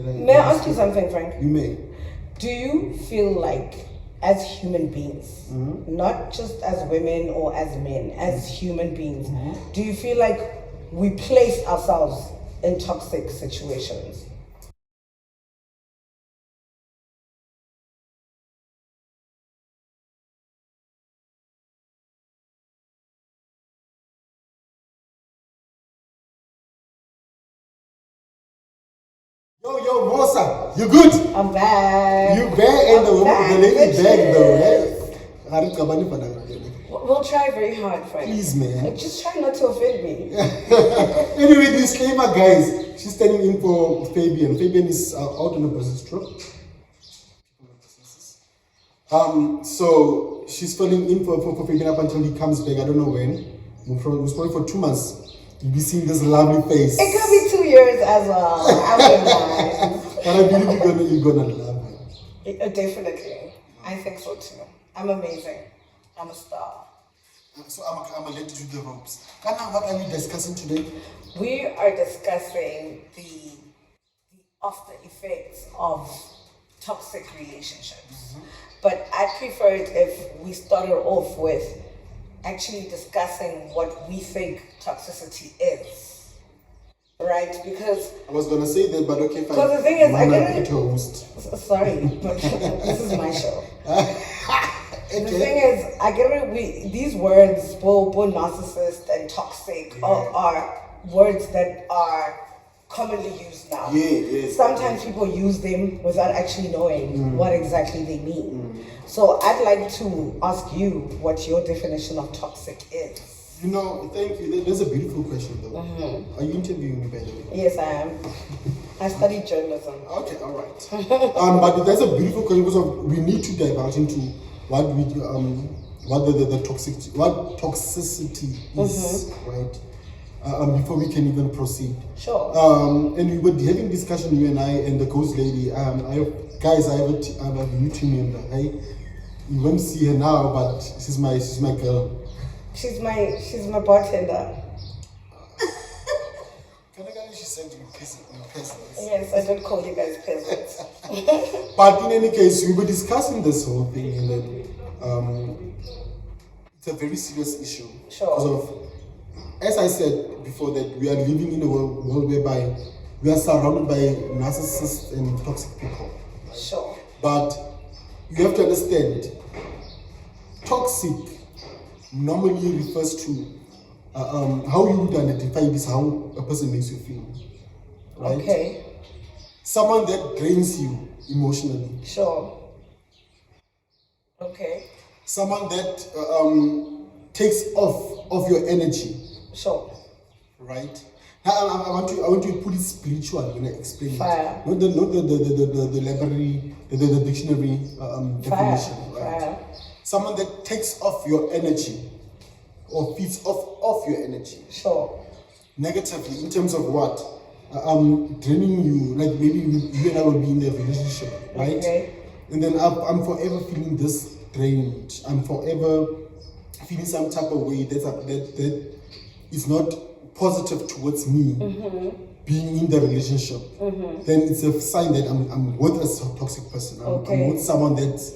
May I ask you something, Frank? You may. Do you feel like, as human beings, not just as women or as men, as human beings, do you feel like we place ourselves in toxic situations? Yo, Mosa, you good? I'm back. You back and the lady back though, right? We'll try very hard, Frank. Please, man. Just try not to offend me. Anyway, disclaimer, guys. She's standing in for Fabian. Fabian is out on a business trip. So she's filling in for Fabian up until he comes back. I don't know when. Most probably for 2 months. You'll be seeing this lovely face. It could be 2 years as well. I wouldn't mind. But I believe you're gonna love her. Definitely. I think so too. I'm amazing. I'm a star. So I'm gonna let you do the ropes. Kana, what are we discussing today? We are discussing the after effects of toxic relationships. But I preferred if we started off with actually discussing what we think toxicity is. Right? Because I was gonna say that, but okay, fine. Because the thing is, I get it. Sorry, but this is my show. Okay. The thing is, I get it. These words, both narcissist and toxic, are words that are commonly used now. Yeah. Sometimes people use them without actually knowing what exactly they mean. So I'd like to ask you what your definition of toxic is. You know, thank you. That's a beautiful question, though. Are you interviewing me, by the way? Yes, I am. I studied journalism. Okay, all right. But that's a beautiful question because we need to divulge into what the toxicity is, right? Before we can even proceed. Sure. And we were having discussion, you and I and the ghost lady. I have a new team member. Hey, you won't see her now, but she's my girl. She's my bartender. She said you peasants. Yes, I don't call you guys peasants. But in any case, we were discussing this whole thing, and then it's a very serious issue. Sure. Because of, as I said before, that we are living in a world whereby we are surrounded by narcissists and toxic people. Sure. But you have to understand, toxic normally refers to how you would identify this, how a person makes you feel. Right? Okay. Someone that drains you emotionally. Sure. Okay. Someone that takes off of your energy. Sure. Right? Now, I want to put it spiritual when I explain Fire. it. Not the library, the dictionary definition. Right? Fire. Someone that takes off your energy or feeds off your energy. Sure. Negatively, in terms of what? Draining you, like maybe you and I will be in a relationship, right? Okay. And then I'm forever feeling this drained. I'm forever feeling some type of way that is not positive towards me being in the relationship. Then it's a sign that I'm with a toxic person. I'm with someone that's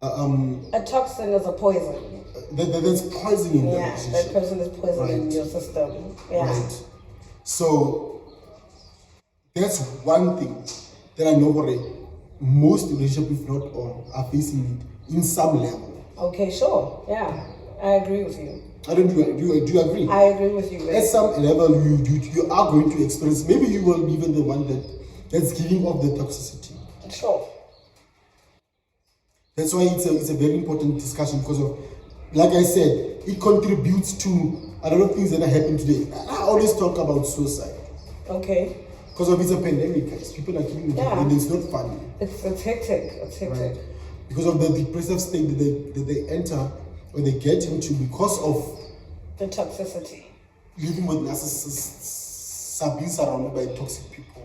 a toxin is a poison. That's poisoning the relationship. That person is poisoning your system. Yeah. Right. So that's one thing that I know most relationships, if not all, are facing it in some level. Okay, sure. Yeah, I agree with you. Do you agree? I agree with you. At some level, you are going to experience. Maybe you will be even the one that's giving off the toxicity. Sure. That's why it's a very important discussion because of, like I said, it contributes to a lot of things that are happening today. I always talk about suicide. Okay. Because of it's a pandemic, guys. People are killing each other, and it's not funny. It's hectic. It's hectic. Right. Because of the depressive state that they enter or they get into because of the toxicity. Living with narcissists, being surrounded by toxic people.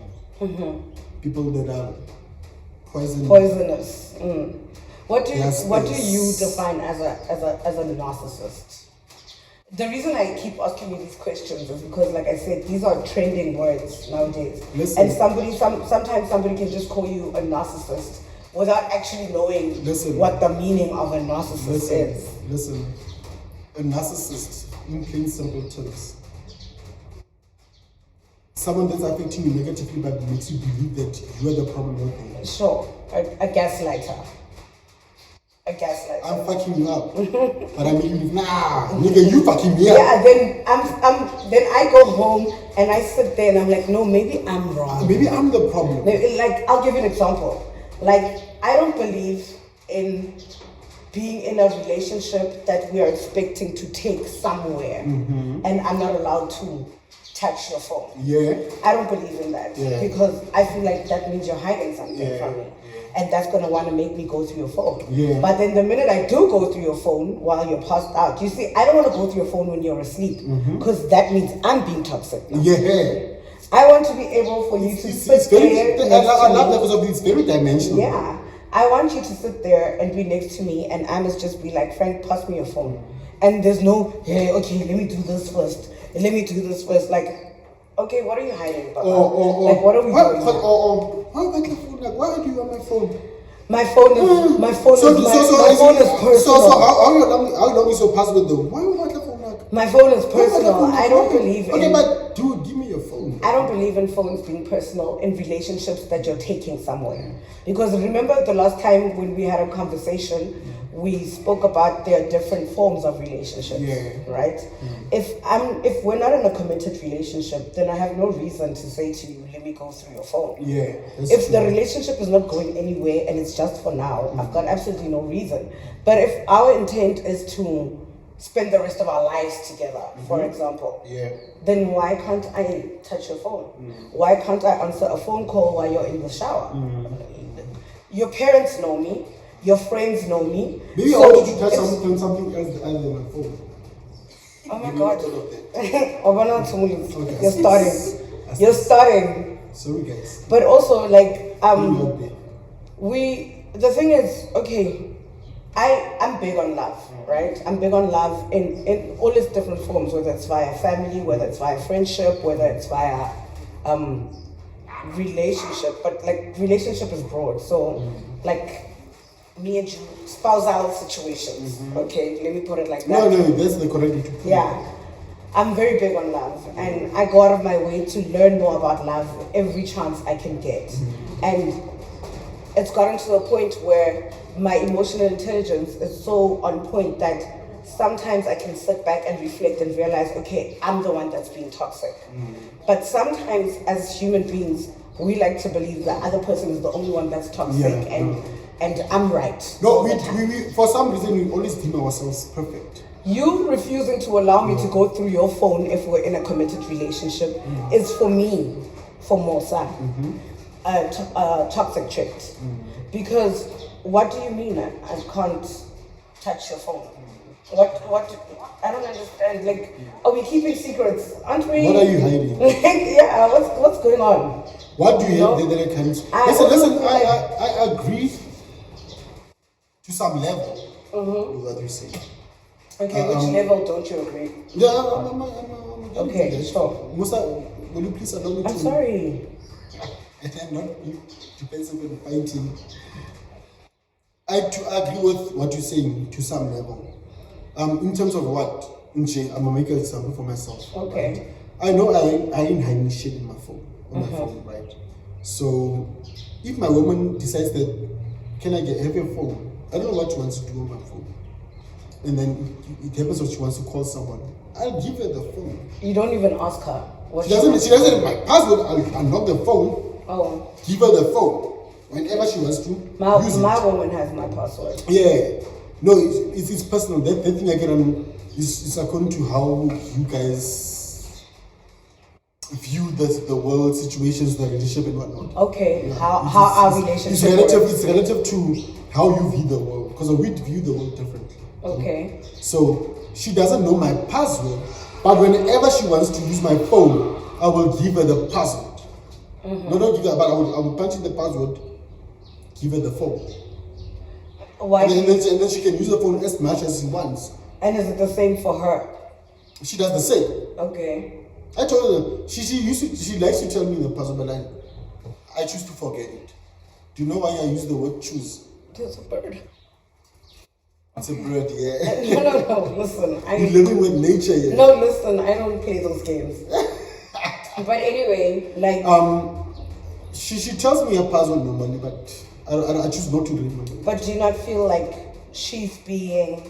People that are poisonous. What do you define as a narcissist? The reason I keep asking you these questions is because, like I said, these are trending words nowadays. Listen. And sometimes somebody can just call you a narcissist without actually knowing what the meaning of a narcissist is. Listen, a narcissist, in plain simple terms, someone that's affecting you negatively but makes you believe that you are the problem, not them. Sure, a gaslighter. A gaslighter. I'm fucking you up, but I mean, nah, nigga, you fucking me up. Yeah, then then I go home and I sit there and I'm like, no, maybe I'm wrong. Maybe I'm the problem. Like, I'll give you an example. Like, I don't believe in being in a relationship that we are expecting to take somewhere, and I'm not allowed to touch your phone. Yeah. I don't believe in that because I feel like that means you're hiding something from me. And that's going to want to make me go through your phone. Yeah. But then the minute I do go through your phone while you're passed out, you see, I don't want to go through your phone when you're asleep because that means I'm being toxic now. Yeah. I want to be able for you to sit there. I love that because it's very dimensional. Yeah. I want you to sit there and be next to me and I must just be like, Frank, pass me your phone. And there's no, hey, okay, let me do this first. Let me do this first. Like, okay, what are you hiding about? Like, what are we doing? Why do you want my phone? My phone is personal. So how long is your password though? Why would the phone like? My phone is personal. I don't believe in. Okay, but dude, give me your phone. I don't believe in phones being personal in relationships that you're taking somewhere. Because remember the last time when we had a conversation, we spoke about there are different forms of relationships, right? If we're not in a committed relationship, then I have no reason to say to you, let me go through your phone. Yeah. If the relationship is not going anywhere and it's just for now, I've got absolutely no reason. But if our intent is to spend the rest of our lives together, for example, then why can't I touch your phone? Why can't I answer a phone call while you're in the shower? Your parents know me. Your friends know me. Maybe I wanted you to touch something else other than my phone. Oh my God. You're starting. Sorry guys. But also like the thing is, okay, I'm big on love, right? I'm big on love in all its different forms, whether it's via family, whether it's via friendship, whether it's via relationship. But like relationship is broad. So like me and you, spousal situations. Okay, let me put it like that. No, that's the correct way to put it. Yeah. I'm very big on love and I go out of my way to learn more about love every chance I can get. And it's gotten to a point where my emotional intelligence is so on point that sometimes I can sit back and reflect and realize, okay, I'm the one that's being toxic. But sometimes as human beings, we like to believe the other person is the only one that's toxic and I'm right. No, we for some reason we always deem ourselves perfect. You refusing to allow me to go through your phone if we're in a committed relationship is for me, for Mosa, a toxic trait. Because what do you mean I can't touch your phone? What I don't understand. Like, are we keeping secrets? Aren't we? What are you hiding? Yeah, what's going on? What do you have that I can't? Listen, I agree to some level with what you say. Okay, which level don't you agree? Yeah, I'm okay, sure. Musa, will you please allow me to... I'm sorry. I'm not defensive and fighting. I agree with what you're saying to some level. In terms of what? I'm gonna make an example for myself. Okay. Right? I know I ain't hiding shit in my phone, on my phone, right? So if my woman decides that, can I have your phone? I don't know what she wants to do on my phone. And then it happens when she wants to call someone. I'll give her the phone. You don't even ask her. What she doesn't have my password. I'll unlock the phone. Oh. Give her the phone. Whenever she wants to use my woman has my password. Yeah. No, it's personal. That thing I get on is according to how you guys view the world, situations, the relationship and whatnot. Okay. Yeah. How our relationship it's relative to how you view the world. Because we view the world differently. Okay. So she doesn't know my password, but whenever she wants to use my phone, I will give her the password. No, don't give her, but I will punch in the password, give her the phone. Why? And then she can use the phone as much as she wants. And is it the same for her? She does the same. Okay. I told her she likes to tell me the password, but I choose to forget it. Do you know why I use the word choose? There's a bird. It's a bird, yeah. No, listen. You're living with nature, yeah. No, listen, I don't play those games. But anyway, like... She tells me her password normally, but I choose not to remember. But do you not feel like she's being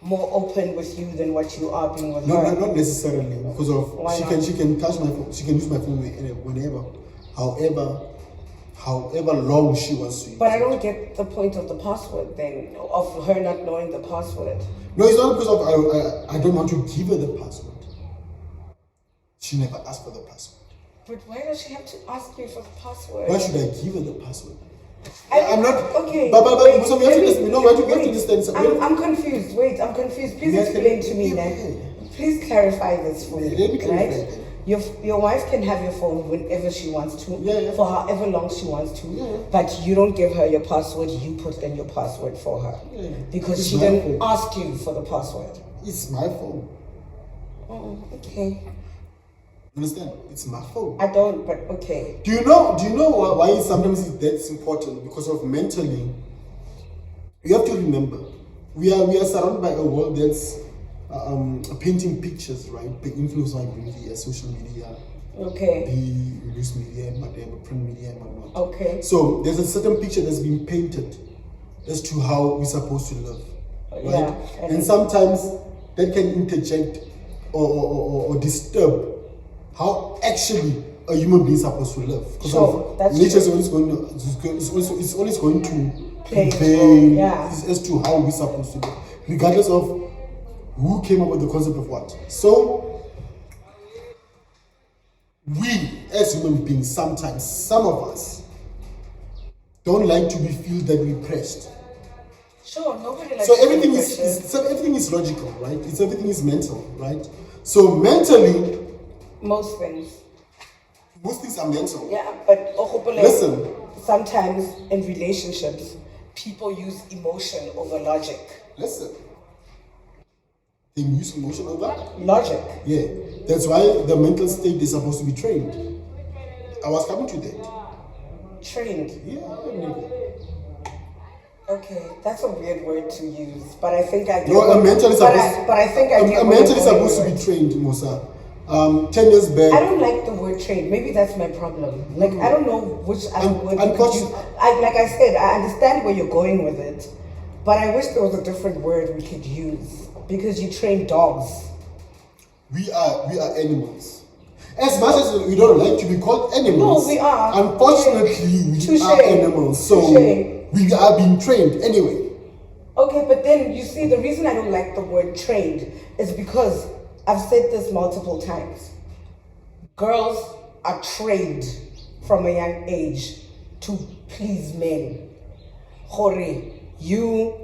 more open with you than what you are being with her? No, not necessarily, because of Why she not? can touch my phone. She can use my phone whenever, however long she wants to use. But I don't get the point of the password then, of her not knowing the password. No, it's not because of I don't want to give her the password. She never asked for the password. But why does she have to ask you for the password? Why should I give her the password? I'm not okay. But wait, so we have to listen. No, we have to understand. I'm confused. Wait, I'm confused. Please Yes, explain to me yeah, that. yeah. Please clarify this for me. Let me clarify right? that. Your wife can have your phone whenever she wants to, Yeah. for however long she wants to. Yeah. But you don't give her your password. You put in your password for her Yeah. because It's she my didn't phone. ask you for the password. It's my phone. Oh, okay. Understand? It's my phone. I don't, but okay. Do you know why sometimes that's important? Because of mentally, you have to remember, we are surrounded by a world that's painting pictures, right? The influence on media, social media, Okay. the news media, and whatever, print media and whatnot. Okay. So there's a certain picture that's been painted as to how we're supposed to live, right? Yeah, and sometimes that can interject or disturb how actually a human being is supposed to live. Because Sure, that's nature is true. always going to it's always going to Play its prevail role, yeah. as to how we're supposed to live, regardless of who came up with the concept of what. So we as human beings, sometimes some of us don't like to be feel that we're pressed. Sure, nobody likes So to be everything pressured. so everything is logical, right? Everything is mental, right? So mentally, Most things. most things are mental. Yeah, but Listen. sometimes in relationships, people use emotion over logic. Listen. They use emotion over. Logic. Yeah. That's why the mental state is supposed to be trained. I was coming to that. Trained. Yeah. nigga. Okay, that's a weird word to use, but I think I get. No, a mental is but supposed. I think I get. A what mental you're is going supposed to with. be trained, Musa. 10 years I back. don't like the word trained. Maybe that's my problem. Like I don't know which other word you could unfortunately- use. Like I said, I understand where you're going with it, but I wish there was a different word we could use because you train dogs. We are animals. As much as we don't like to be called animals, No, we are. Unfortunately, we Touche. are animals. So Touche. we are being trained anyway. Okay, but then you see, the reason I don't like the word trained is because I've said this multiple times. Girls are trained from a young age to please men. Hore, you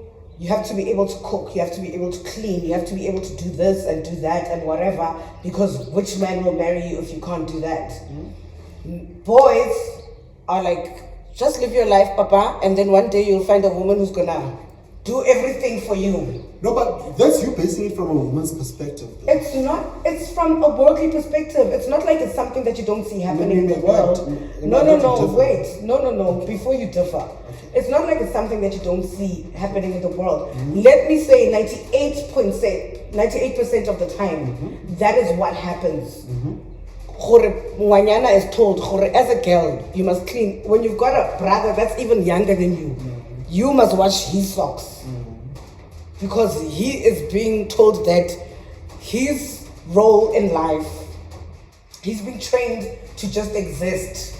have to be able to cook, you have to be able to clean, you have to be able to do this and do that and whatever, because which man will marry you if you can't do that? Boys are like, just live your life, papa, and then one day you'll find a woman who's gonna do everything for you. No, but that's you basing it from a woman's perspective. Though. It's not, it's from a worldly perspective. It's not like it's something that you don't see happening in the world. No, wait. No, before you differ. It's not like it's something that you don't see happening in the world. Let me say 98% of the time, that is what happens. Gore Mwanyana is told, gore, as a girl, you must clean. When you've got a brother that's even younger than you, you must wash his socks. Because he is being told that his role in life, he's been trained to just exist.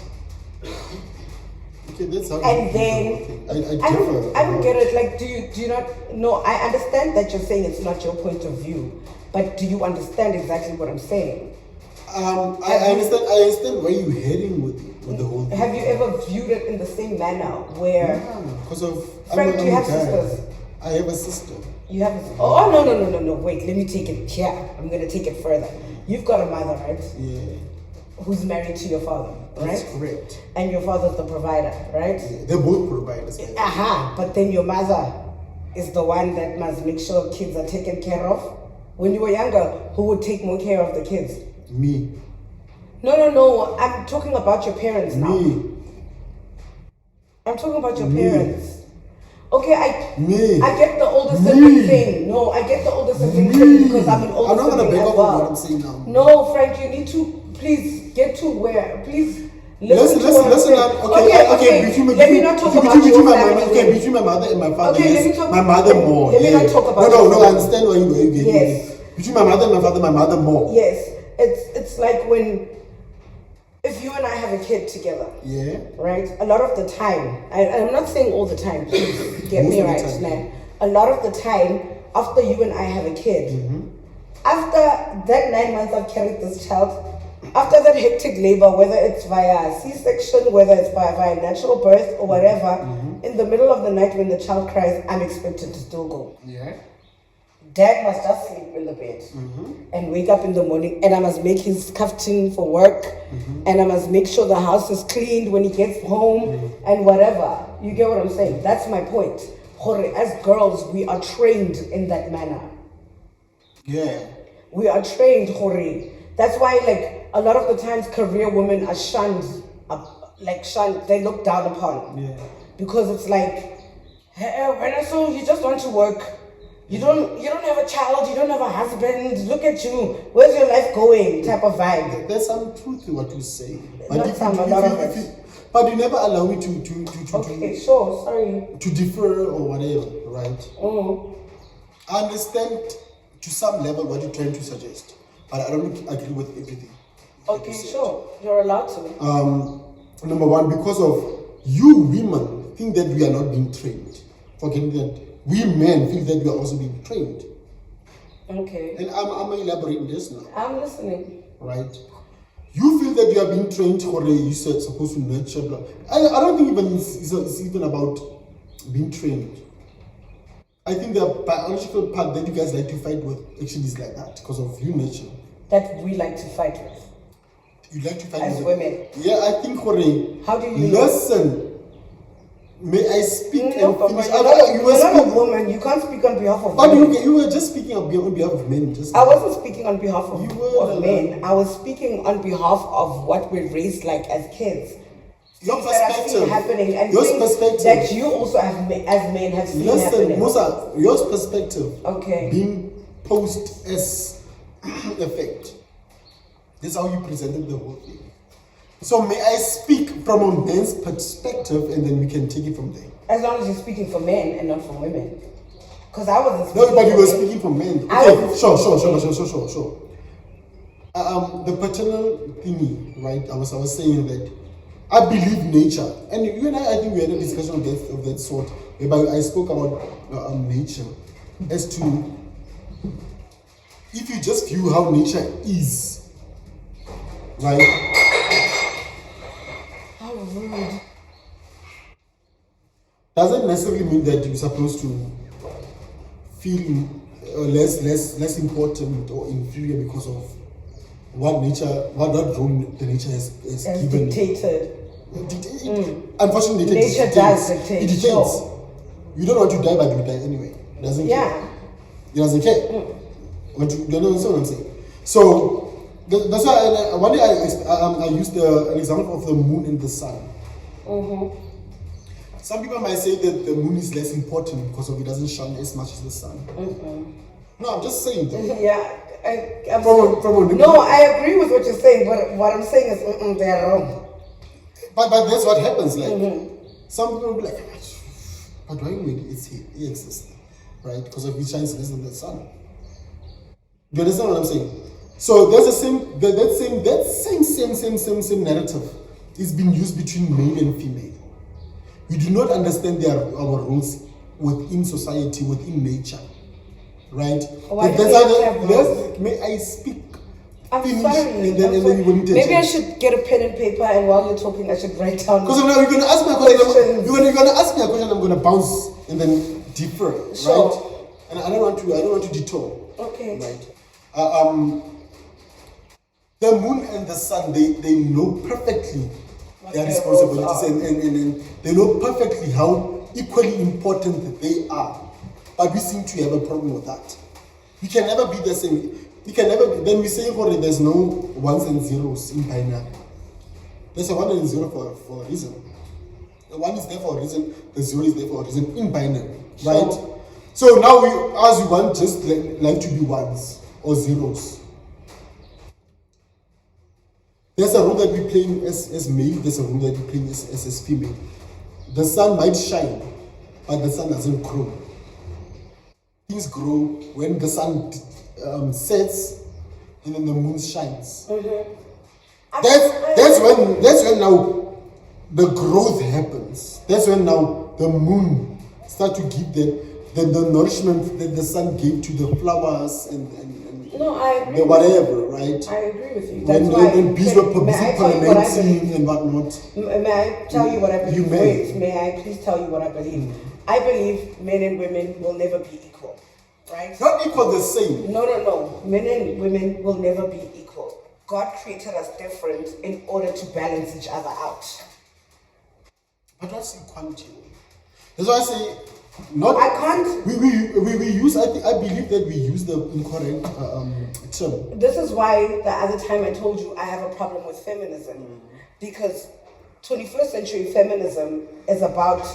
Okay, that's how And you then do the whole thing. I don't get it. Like, do you not? No, I understand that you're saying it's not your point of view, but do you understand exactly what I'm saying? I understand where you're heading with the whole thing. Have you ever viewed it in the same manner where Because of Frank, do you I'm a have guy. sisters? I have a sister. You have? No. Wait, let me take it here. I'm gonna take it further. You've got a mother, right? Yeah, Who's married to your father, that's right? correct. And your father's the provider, right? Yeah, they're both providers. by the way. But then your mother is the one that must make sure kids are taken care of. When you were younger, who would take more care of the kids? Me. No. I'm talking about your parents now. Me. I'm talking about your Me. parents. Okay, Me. I get the older sibling thing. No, I get the older sibling thing because I'm an older I'm not gonna sibling back as up well. on what I'm saying now. No, Frank, you need to please get to where. Please listen. Listen. Okay. Let me not talk about your family. Okay, between my mother and my father. Okay, yes, let me talk. my mother more. Let me not talk about. No. I understand where you're getting. Yes. Between my mother and my father, my mother more. Yes, it's like if you and I have a kid together. Yeah. Right. A lot of the time, I'm not saying all the time. Please get me right, man. A lot of the time, after you and I have a kid, after that 9 months I've carried this child, after that hectic labor, whether it's via C-section, whether it's via natural birth or whatever, in the middle of the night when the child cries, I'm expected to still go. Yeah. Dad must just sleep in the bed and wake up in the morning, and I must make his kaftan for work, and I must make sure the house is cleaned when he gets home and whatever. You get what I'm saying? That's my point. As girls, we are trained in that manner. Yeah. We are trained, Hori. That's why, like, a lot of the times career women are shunned, they look down upon. Yeah. Because it's like, hey, when I saw you just want to work. You don't have a child, you don't have a husband, look at you, where's your life going type of vibe. There's some truth to what you say. But but you never allow me to okay, sure, sorry. To defer or whatever, right? I understand to some level what you're trying to suggest, but I don't agree with everything. Okay, sure, you're allowed to. Number one, because of you women think that we are not being trained. Forgetting that we men feel that we are also being trained. Okay. And I'm elaborating this now. I'm listening. Right? You feel that you are being trained or you're supposed to nurture. Blah. I don't think even it's even about being trained. I think the biological part that you guys like to fight with actually is like that because of you nature. That we like to fight with. You like to fight as with women. Yeah, I think how do you listen? May I speak no, and finish? You're not a woman. You can't speak on behalf of but women. you were just speaking on behalf of men. I wasn't speaking on behalf of men. I was speaking on behalf of what we're raised like as kids. Your things that I've seen happening and things that you also have as men have seen happening. Listen, Musa, your perspective. Okay. Being post as effect. That's how you presented the whole thing. So may I speak from a man's perspective and then we can take it from there? As long as you're speaking for men and not for women. Because I wasn't speaking for men. No, but you were speaking for men. Okay, sure. The paternal thingy, right? I was saying that I believe nature. And you and I think we had a discussion of that sort, whereby I spoke about nature as to if you just view how nature is, right? How rude. Doesn't necessarily mean that you're supposed to feel less important or inferior because of what role the nature has given. Dictated. Unfortunately, nature does dictate. It dictates. Sure. You don't want to die, but you die anyway. It doesn't care. It doesn't care. You understand what I'm saying? So that's why one day I used an example of the moon and the sun. Some people might say that the moon is less important because it doesn't shine as much as the sun. No, I'm just saying that. Yeah. I agree with what you're saying, but what I'm saying is they're wrong. But that's what happens. Like some people will be like, but why would he exists, right? Because it shines less than the sun. Do you understand what I'm saying? So there's that same narrative is being used between male and female. We do not understand our roles within society, within nature, right? May I speak? I'm sorry. Maybe I should get a pen and paper, and while you're talking, I should write down. Because you're going to ask me a question. You're going to ask me a question. I'm going to bounce and then defer, right? And I don't want to detour. Okay. Right. The moon and the sun, they know perfectly their responsibilities and they know perfectly how equally important they are. But we seem to have a problem with that. We can never be the same. We can never be, then we say there's no ones and zeros in binary. There's a 1 and 0 for a reason. The 1 is there for a reason, the 0 is there for a reason in binary. Right? So now we want just like to be ones or zeros. There's a role that we play as male, there's a role that we play as female. The sun might shine, but the sun doesn't grow. Things grow when the sun sets and then the moon shines. Mm-hmm. That's when now the growth happens. That's when now the moon starts to give the nourishment that the sun gave to the flowers and no, I agree the whatever, right? I agree with you. That's why when bees were pollinating and whatnot. May I tell you what I believe? May I please tell you what I believe? I believe men and women will never be equal, right? Not equal, the same. No. Men and women will never be equal. God created us different in order to balance each other out. But what's equality? That's why I say, not. I can't. We use. I believe that we use the incorrect term. This is why the other time I told you I have a problem with feminism, because 21st century feminism is about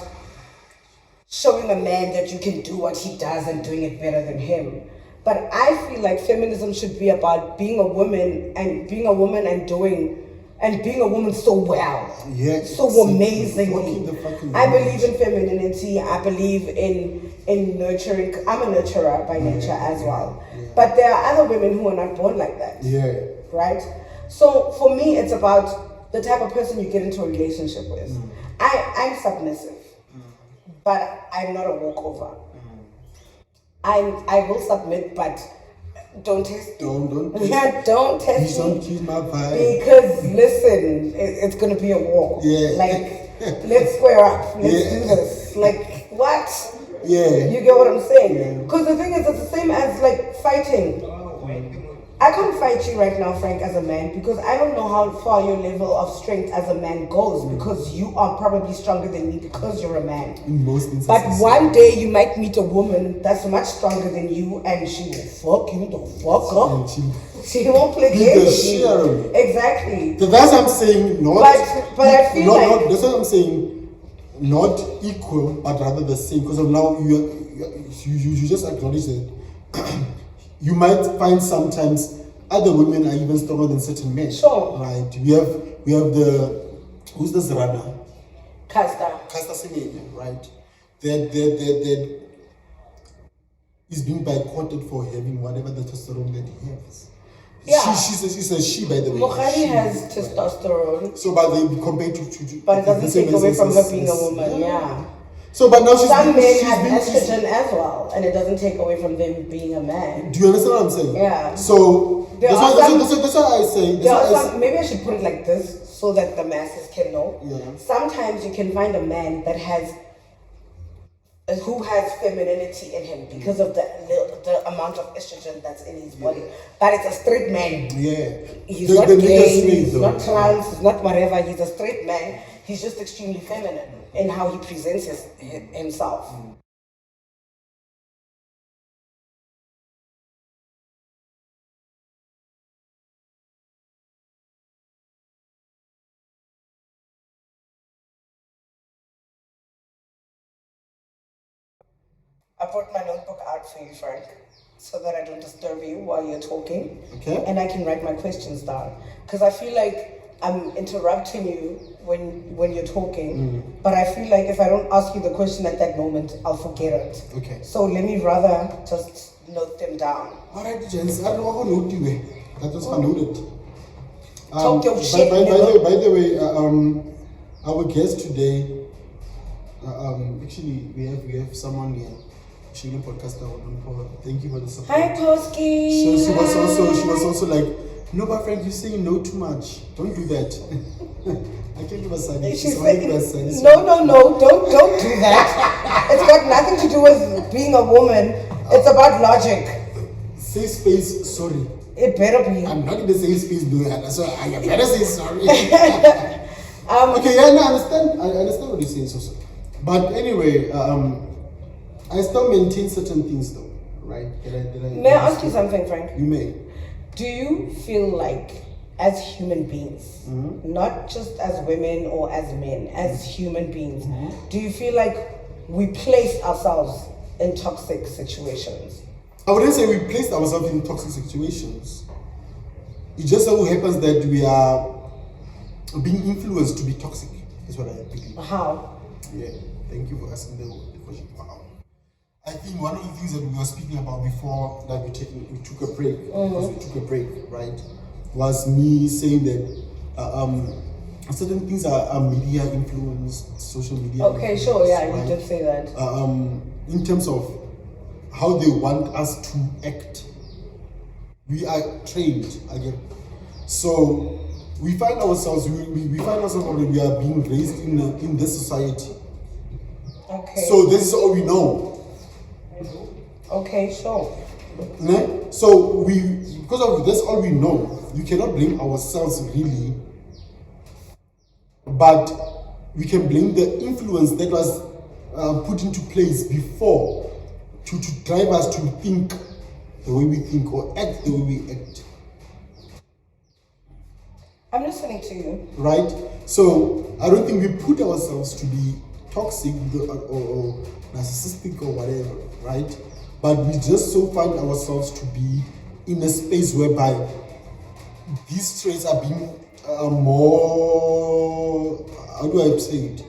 showing a man that you can do what he does and doing it better than him. But I feel like feminism should be about being a woman and being a woman so well, so amazingly. I believe in femininity. I believe in nurturing. I'm a nurturer by nature as well. Yeah. But there are other women who are not born like that. Yeah. Right? So for me, it's about the type of person you get into a relationship with. I'm submissive, but I'm not a walkover. I will submit, but don't test me. Don't test me. Don't keep my vibe. Because listen, it's gonna be a war. Yeah. Like, let's square up. Let's do this. Like, what? Yeah. You get what I'm saying? Because the thing is, it's the same as like fighting. I can't fight you right now, Frank, as a man, because I don't know how far your level of strength as a man goes, because you are probably stronger than me because you're a man. In most instances. But one day you might meet a woman that's much stronger than you, and she will fuck you the fuck up. She won't play games with you. Exactly. So that's what I'm saying. But I feel like that's what I'm saying. Not equal, but rather the same. Because of now you just acknowledge that. You might find sometimes other women are even stronger than certain men. Sure. Right. We have the who's this runner? Caster Semenya, right? That is being boycotted for having whatever the testosterone that he has. Yeah. She's a she, by the way. Mohari has testosterone. So but they compare to but it doesn't take away from her being a woman, yeah. So, but now some men have estrogen as well, and it doesn't take away from them being a man. Do you understand what I'm saying? Yeah. So that's why I say. Maybe I should put it like this, so that the masses can know. Yeah. Sometimes you can find a man that who has femininity in him because of the amount of estrogen that's in his body, but it's a straight man. Yeah. He's not gay. He's not trans. He's not whatever. He's a straight man. He's just extremely feminine in how he presents himself. I brought my notebook out for you, Frank, so that I don't disturb you while you're talking. Okay. And I can write my questions down. Because I feel like I'm interrupting you when you're talking, but I feel like if I don't ask you the question at that moment, I'll forget it. Okay. So let me rather just note them down. All right, gents. I don't know how to note you. I just noted. Talk your shit. By the way, our guest today. Actually, we have someone here. She's a podcaster. Thank you for the support. Hi, Toski. So she was also like, no, but Frank, you're saying no too much. Don't do that. I can't give a sign. She's saying, no, don't do that. It's got nothing to do with being a woman. It's about logic. Safe space, sorry. It better be. I'm not in the safe space doing that, so I better say sorry. Okay, yeah, no, I understand what you're saying, so. But anyway, I still maintain certain things though, right? May I ask you something, Frank? You may. Do you feel like, as human beings, not just as women or as men, as human beings, do you feel like we place ourselves in toxic situations? I wouldn't say we placed ourselves in toxic situations. It just so happens that we are being influenced to be toxic. That's what I believe. How? Yeah, thank you for asking the question. Wow. I think one of the things that we were speaking about before that we took a break, because we took a break, right, was me saying that certain things are media influenced, social media. Okay, sure, yeah, right? you did say that. In terms of how they want us to act, we are trained again. So we find ourselves we find ourselves already we are being raised in this society. Okay. So this is all we know. Okay, sure. Ne? So because of this all we know, you cannot blame ourselves really, but we can blame the influence that was put into place before to drive us to think the way we think or act the way we act. I'm listening to you. Right? So I don't think we put ourselves to be toxic or narcissistic or whatever, right? But we just so find ourselves to be in a space whereby these traits are being more, how do I say it?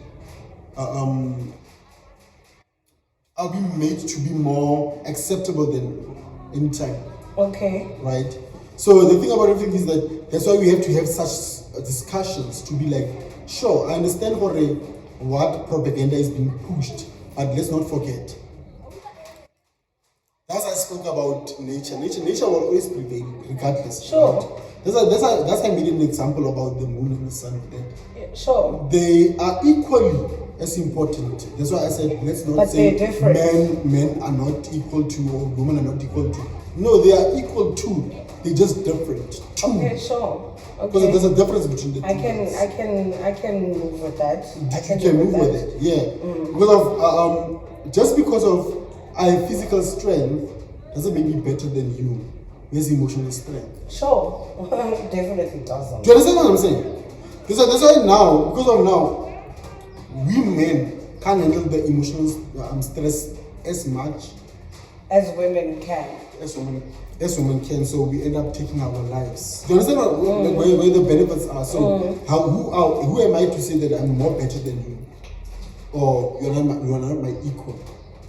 Are being made to be more acceptable than any time. Okay. Right? So the thing about everything is that that's why we have to have such discussions to be like, sure, I understand what propaganda is being pushed, but let's not forget. As I spoke about nature will always prevail regardless. Sure. Right? That's why I made an example about the moon and the sun. Yeah, sure. They are equally as important. That's why I said let's not but say they're different. men are not equal to or women are not equal to. No, they are equal to. They're just different. Okay, sure. Okay. Because there's a difference between the two. I can move with that. You can move with it, yeah. Because of just because of I have physical strength doesn't make me better than you. Where's emotional strength? Sure. Definitely doesn't. Do you understand what I'm saying? That's why now, because of now, we men can't handle the emotional stress as much as women can. As women can, so we end up taking our lives. Do you understand where the benefits are? So who am I to say that I'm more better than you, or you're not my equal?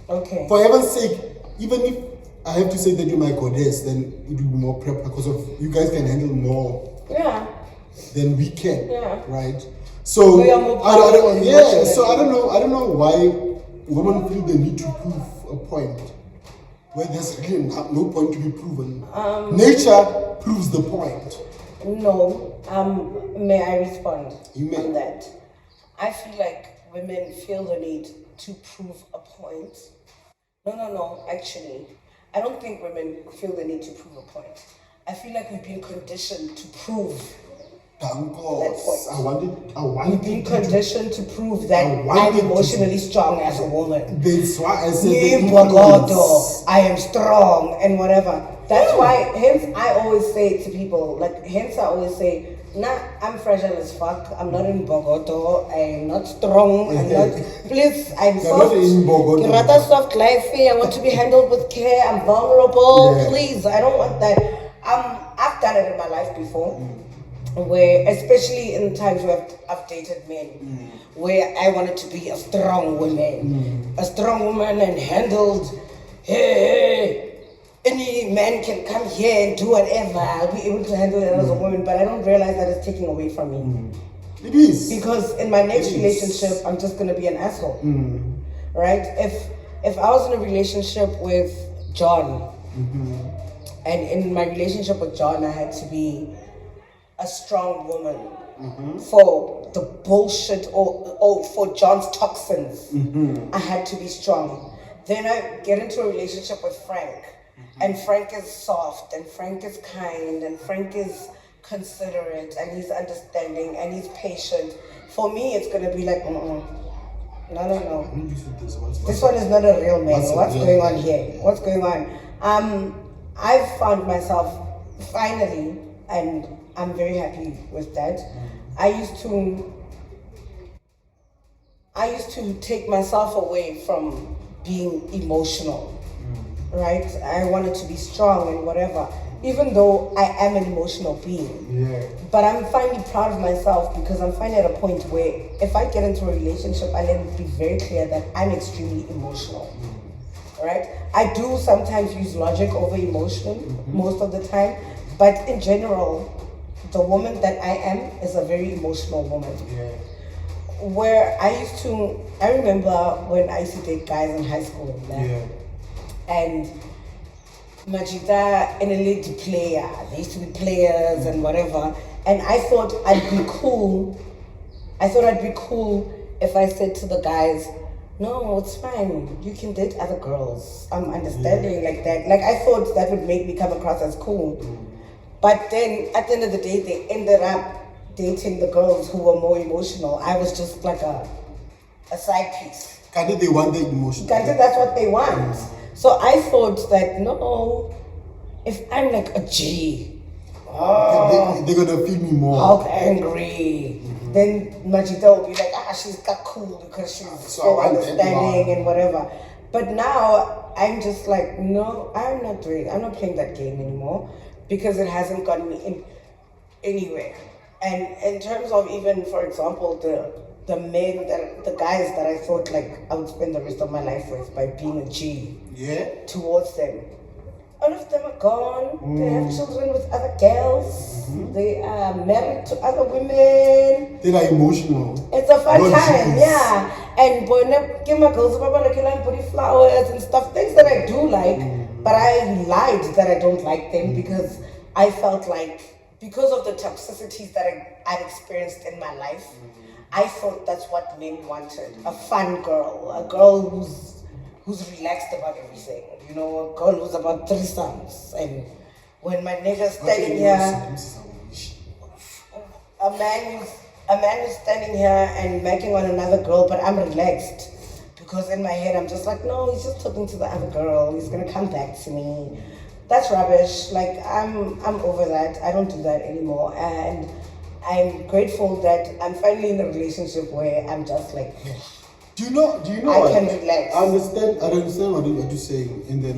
Okay. For heaven's sake, even if I have to say that you're my goddess, then it will be more prep because of you guys can handle more. Yeah. Than we can. Yeah. Right. So we are more powerful. Yeah. So I don't know why women feel the need to prove a point where there's really no point to be proven. Nature proves the point. No. May I respond on that? I feel like women feel the need to prove a point. No, actually. I don't think women feel the need to prove a point. I feel like we've been conditioned to prove that point. We've been conditioned to prove that I'm emotionally strong as a woman. That's why I said I am strong and whatever. That's why, hence I always say to people, nah, I'm fragile as fuck. I'm not in Bogoto. I'm not strong. I'm soft. Rata soft life. I want to be handled with care. I'm vulnerable. Yeah. Please, I don't want that. I've done it in my life before. Where, especially in times where I've dated men, where I wanted to be a strong woman, and handled, hey, any man can come here and do whatever. I'll be able to handle it as a woman, but I don't realize that it's taking away from me. It is. Because in my next relationship, I'm just gonna be an asshole, right? If I was in a relationship with John, and in my relationship with John, I had to be a strong woman for the bullshit or for John's toxins. I had to be strong. Then I get into a relationship with Frank, and Frank is soft, and Frank is kind, and Frank is considerate, and he's understanding, and he's patient. For me, it's gonna be like, No. I'm used to this. This one is not a real man. What's real going man? on here? What's going on? I've found myself finally, and I'm very happy with that. I used to take myself away from being emotional, right? I wanted to be strong and whatever, even though I am an emotional being. Yeah. But I'm finally proud of myself because I'm finally at a point where if I get into a relationship, I let it be very clear that I'm extremely emotional, right? I do sometimes use logic over emotion most of the time, but in general, the woman that I am is a very emotional woman. Yeah. Where I remember when I used to date guys in high school, Yeah. and Majida and a lady player. They used to be players and whatever. And I thought I'd be cool. If I said to the guys, no, it's fine. You can date other girls. I'm understanding like that. Like I thought that would make me come across as cool. But then at the end of the day, they ended up dating the girls who were more emotional. I was just like a side piece. Kind of they want the emotion. That's what they want. So I thought that no, if I'm like a G, They're gonna feel me more. how angry. Then Majida will be like, she's got cool because she's so understanding and whatever. But now I'm just like, no, I'm not playing that game anymore because it hasn't gotten me in anywhere. And in terms of even, for example, the guys that I thought like I would spend the rest of my life with by being a G towards them, all of them are gone. They have children with other girls. They are married to other women. They are emotional. It's a fun Not time, G's. yeah. And boy, give my girls body flowers and stuff, things that I do like, but I lied that I don't like them because I felt like because of the toxicities that I've experienced in my life, I thought that's what men wanted. A fun girl, a girl who's relaxed about everything. You know, a girl who's about threesomes. And when my nigga's standing here, a man who's standing here and making on another girl, but I'm relaxed. Because in my head I'm just like, no, he's just talking to the other girl. He's gonna come back to me. That's rubbish. Like I'm over that. I don't do that anymore. And I'm grateful that I'm finally in a relationship where I'm just like, Do you know I what? can relax. I understand what you're saying, and then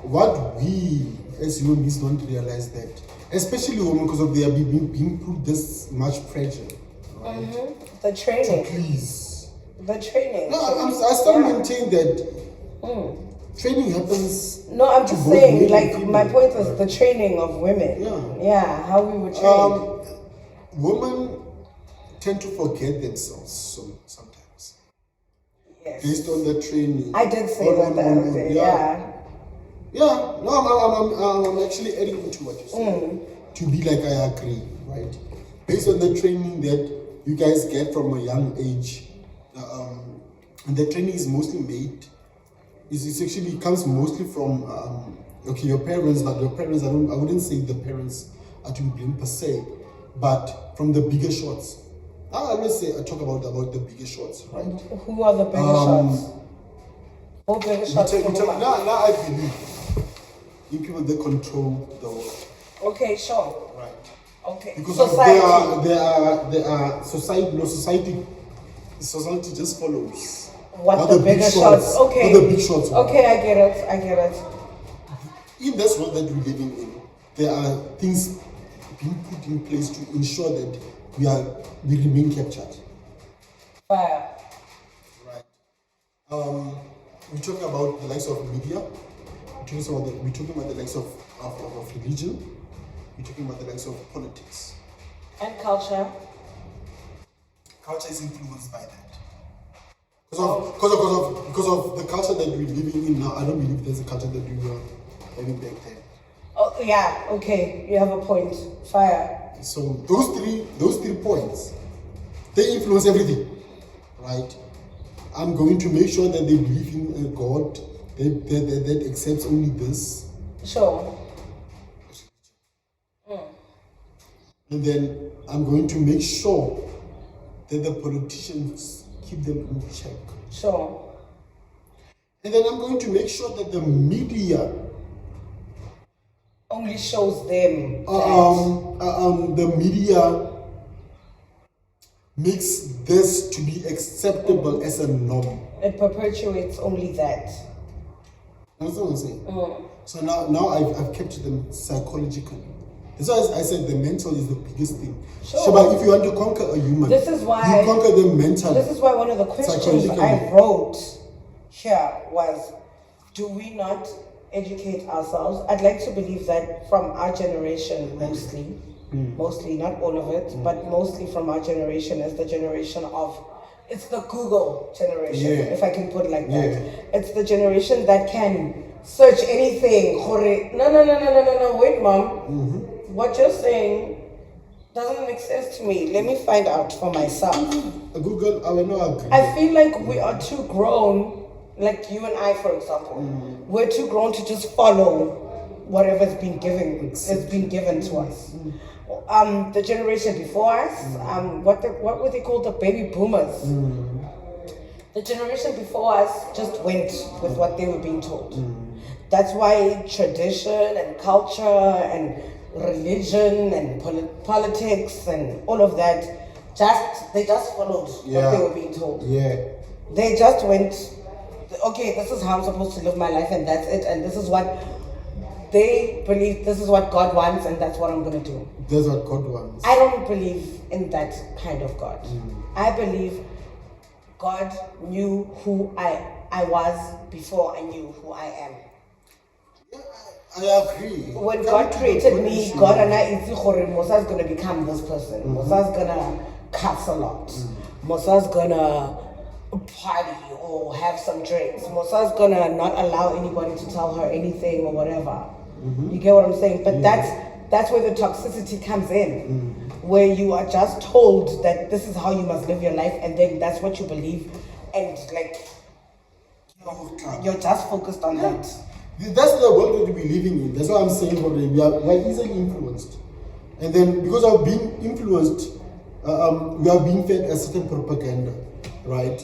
what we as human beings don't realize that, especially women, because of they are being put this much pressure, right? The training. Please. The training. No, I still maintain that training happens. No, I'm just both saying, men and like, my female. point was the training of women. Yeah. How we were trained. Women tend to forget themselves sometimes. Yes. Based on the training. I did say that the other day, yeah. Yeah, no, I'm actually adding into what you're saying. To be like, I agree, right? Based on the training that you guys get from a young age, and the training is mostly made, it actually comes mostly from, your parents, but your parents, I wouldn't say the parents are to be blamed per se, but from the bigger shots. I always say, I talk about the bigger shots, right? Who are the bigger shots? Who bigger shots? Now I believe in people that control the world. Okay, sure. Right. Okay. Because society. there are society just follows. What the bigger shots? Okay. What the big shots are. Okay, I get it. In this world that we're living in, there are things being put in place to ensure that we remain captured. Fire. Right. We're talking about the likes of media. We're talking about the likes of religion. We're talking about the likes of politics. And culture. Culture is influenced by that. Because of the culture that we're living in now, I don't believe there's a culture that we were having back then. Oh yeah, okay, you have a point. Fire. So those three points, they influence everything, right? I'm going to make sure that they believe in a God that accepts only this. Sure. And then I'm going to make sure that the politicians keep them in check. Sure. And then I'm going to make sure that the media only shows them the media makes this to be acceptable as a norm. It perpetuates only that. Understand what I'm saying? So now I've kept them psychologically. That's why I said the mental is the biggest thing. Sure. But if you want to conquer a human, this is why you conquer them mentally. This is why one of the questions I wrote here was, do we not educate ourselves? I'd like to believe that from our generation mostly, not all of it, but mostly from our generation is the generation of, it's the Google generation, if I can put it like that. It's the generation that can search anything. No, wait, mom. What you're saying doesn't make sense to me. Let me find out for myself. Google, I will not agree. I feel like we are too grown, like you and I, for example. We're too grown to just follow whatever's been given. It's been given to us. The generation before us, what were they called? The baby boomers. The generation before us just went with what they were being told. That's why tradition and culture and religion and politics and all of that, they just followed what they were being told. They just went, okay, this is how I'm supposed to live my life and that's it, and this is what they believe, this is what God wants and that's what I'm going to do. That's what God wants. I don't believe in that kind of God. I believe God knew who I was before I knew who I am. I agree. When God created me, God and I Mosa's gonna become this person. Mosa's gonna cuss a lot. Mosa's gonna party or have some drinks. Mosa's gonna not allow anybody to tell her anything or whatever. You get what I'm saying? But that's where the toxicity comes in. Where you are just told that this is how you must live your life, and then that's what you believe, and like you're just focused on that. That's the world that we're living in. That's what I'm saying already. We are easily influenced. And then because of being influenced, we are being fed a certain propaganda, right?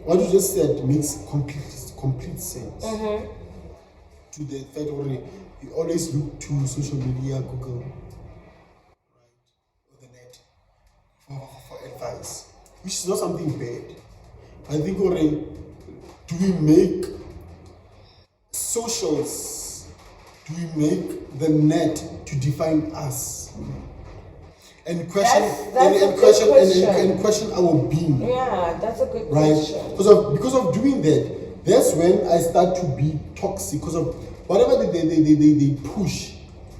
What you just said makes complete sense. To the fact already, you always look to social media, Google, right, or the net for advice, which is not something bad. I think already, do we make socials, do we make the net to define us and question and question our being? Yeah, that's a good right? question. Because of doing that, that's when I start to be toxic. Because of whatever they push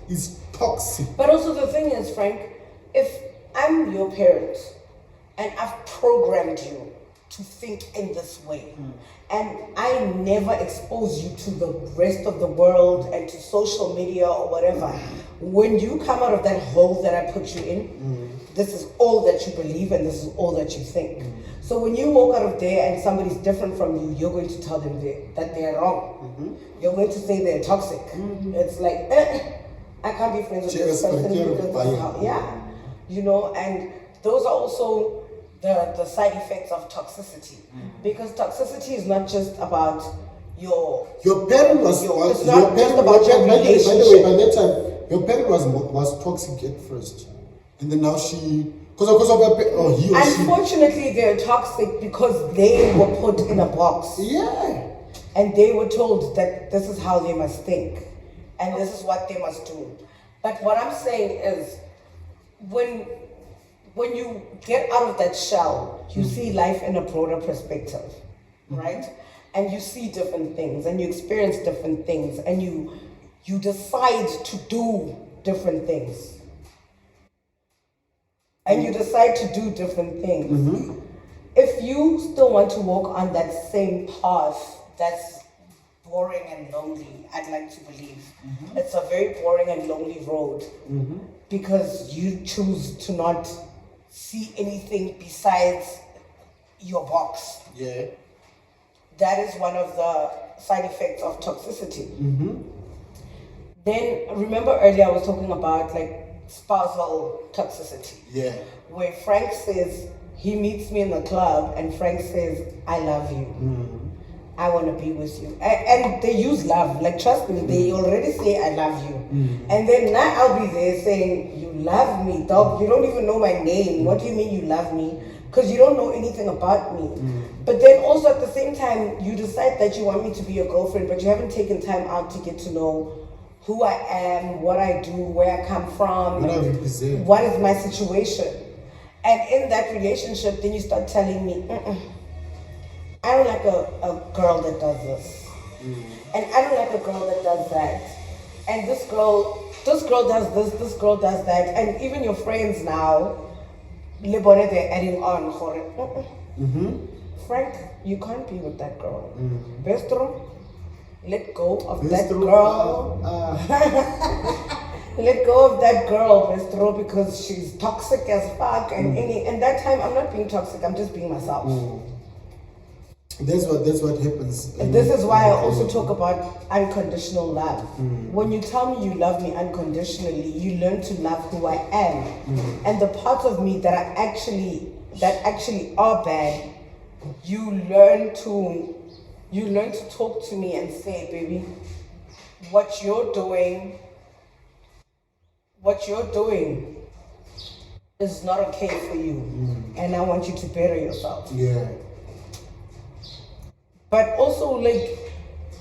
is toxic. But also the thing is, Frank, if I'm your parent and I've programmed you to think in this way, and I never expose you to the rest of the world and to social media or whatever, when you come out of that hole that I put you in, this is all that you believe and this is all that you think. So when you walk out of there and somebody's different from you, you're going to tell them that they're wrong. You're going to say they're toxic. It's like, I can't be friends with this person because this is how, you know, and those are also the side effects of toxicity, because toxicity is not just about your parent was it's not just about your relationship. By the way, by that time, your parent was toxic at first, and then now she because of her he or she. Unfortunately, they're toxic because they were put in a box. And they were told that this is how they must think, and this is what they must do. But what I'm saying is, when you get out of that shell, you see life in a broader perspective, right? And you see different things, and you experience different things, and you decide to do different things. And you decide to do different things. If you still want to walk on that same path that's boring and lonely, I'd like to believe. It's a very boring and lonely road, because you choose to not see anything besides your box. That is one of the side effects of toxicity. Then remember earlier I was talking about like spousal toxicity. Where Frank says he meets me in the club and Frank says, I love you. I want to be with you. And they use love. Like, trust me, they already say, I love you. And then now I'll be there saying, you love me, dog. You don't even know my name. What do you mean you love me? Because you don't know anything about me. But then also at the same time, you decide that you want me to be your girlfriend, but you haven't taken time out to get to know who I am, what I do, where I come from, what is my situation. And in that relationship, then you start telling me, I don't like a girl that does this. And I don't like a girl that does that. And this girl does this girl does that. And even your friends now, they're adding on for it. Frank, you can't be with that girl. Bestro, let go of that girl. Let go of that girl, Bestro, because she's toxic as fuck. And that time, I'm not being toxic, I'm just being myself. That's what happens. And this is why I also talk about unconditional love. When you tell me you love me unconditionally, you learn to love who I am. And the parts of me that actually are bad, you learn to talk to me and say, baby, what you're doing is not okay for you. And I want you to better yourself. Yeah. But also, like,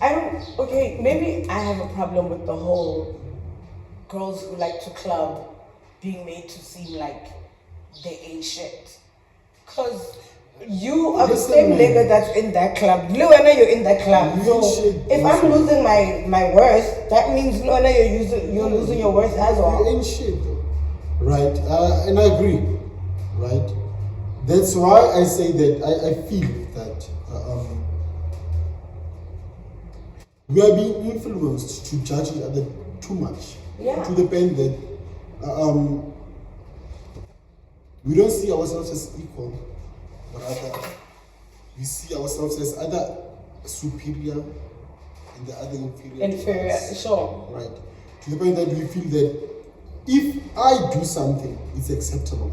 maybe I have a problem with the whole girls who like to club being made to seem like they ain't shit. Because you are the same nigga that's in that club. Luana, you're in that club. So if I'm losing my worth, that means Luana, you're losing your worth as well. You ain't shit, right? And I agree, right? That's why I say that I feel that we are being influenced to judge each other too much. Yeah. To the point that we don't see ourselves as equal, but rather we see ourselves as either superior and the other inferior. Inferior, sure. Right. To the point that we feel that if I do something, it's acceptable,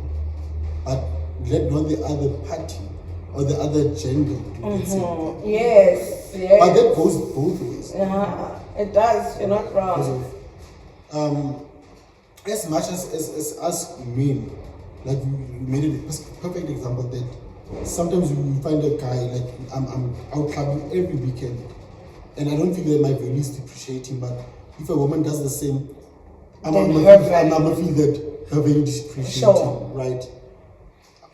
but let not the other party or the other gender do the same thing. Yes. But that goes both ways. It does. You're not wrong. As much as us men, like you made a perfect example that sometimes we find a guy like I'm out clubbing every weekend, and I don't feel that my value is depreciating. But if a woman does the same, I'm gonna feel that her value is depreciating, right?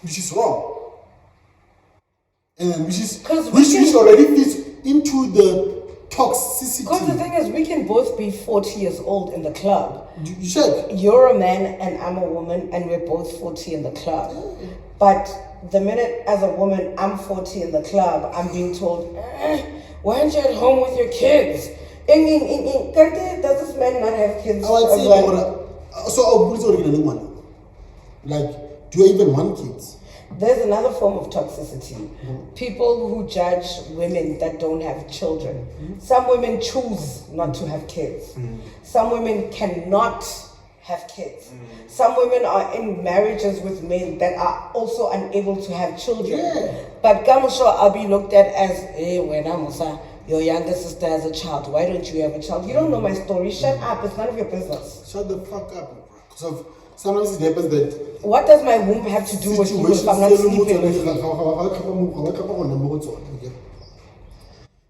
Which is wrong. And which already fits into the toxicity. Because the thing is, we can both be 40 years old in the club. You check. You're a man and I'm a woman, and we're both 40 in the club. But the minute as a woman I'm 40 in the club, I'm being told, why aren't you at home with your kids? Does this man not have kids? Like, do you even want kids? There's another form of toxicity. People who judge women that don't have children. Some women choose not to have kids. Some women cannot have kids. Some women are in marriages with men that are also unable to have children. But Gamusho, I'll be looked at as, hey, when I'm your younger sister has a child. Why don't you have a child? You don't know my story. Shut up. It's none of your business. Shut the fuck up. Because sometimes it happens that. What does my womb have to do with you if I'm not sleeping with you?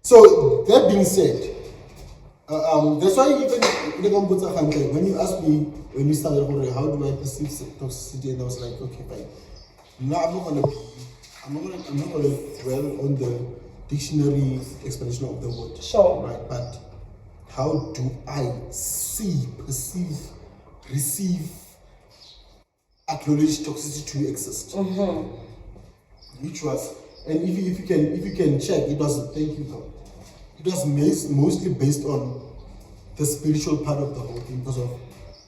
So that being said, that's why even when you asked me when we started, how do I perceive toxicity, and I was like, okay, fine. Now I'm not gonna dwell on the dictionary explanation of the word. Sure. Right, but how do I see, perceive, receive, acknowledge toxicity to exist? Which was, and if you can check, it was, thank you God, it was mostly based on the spiritual part of the whole thing, because of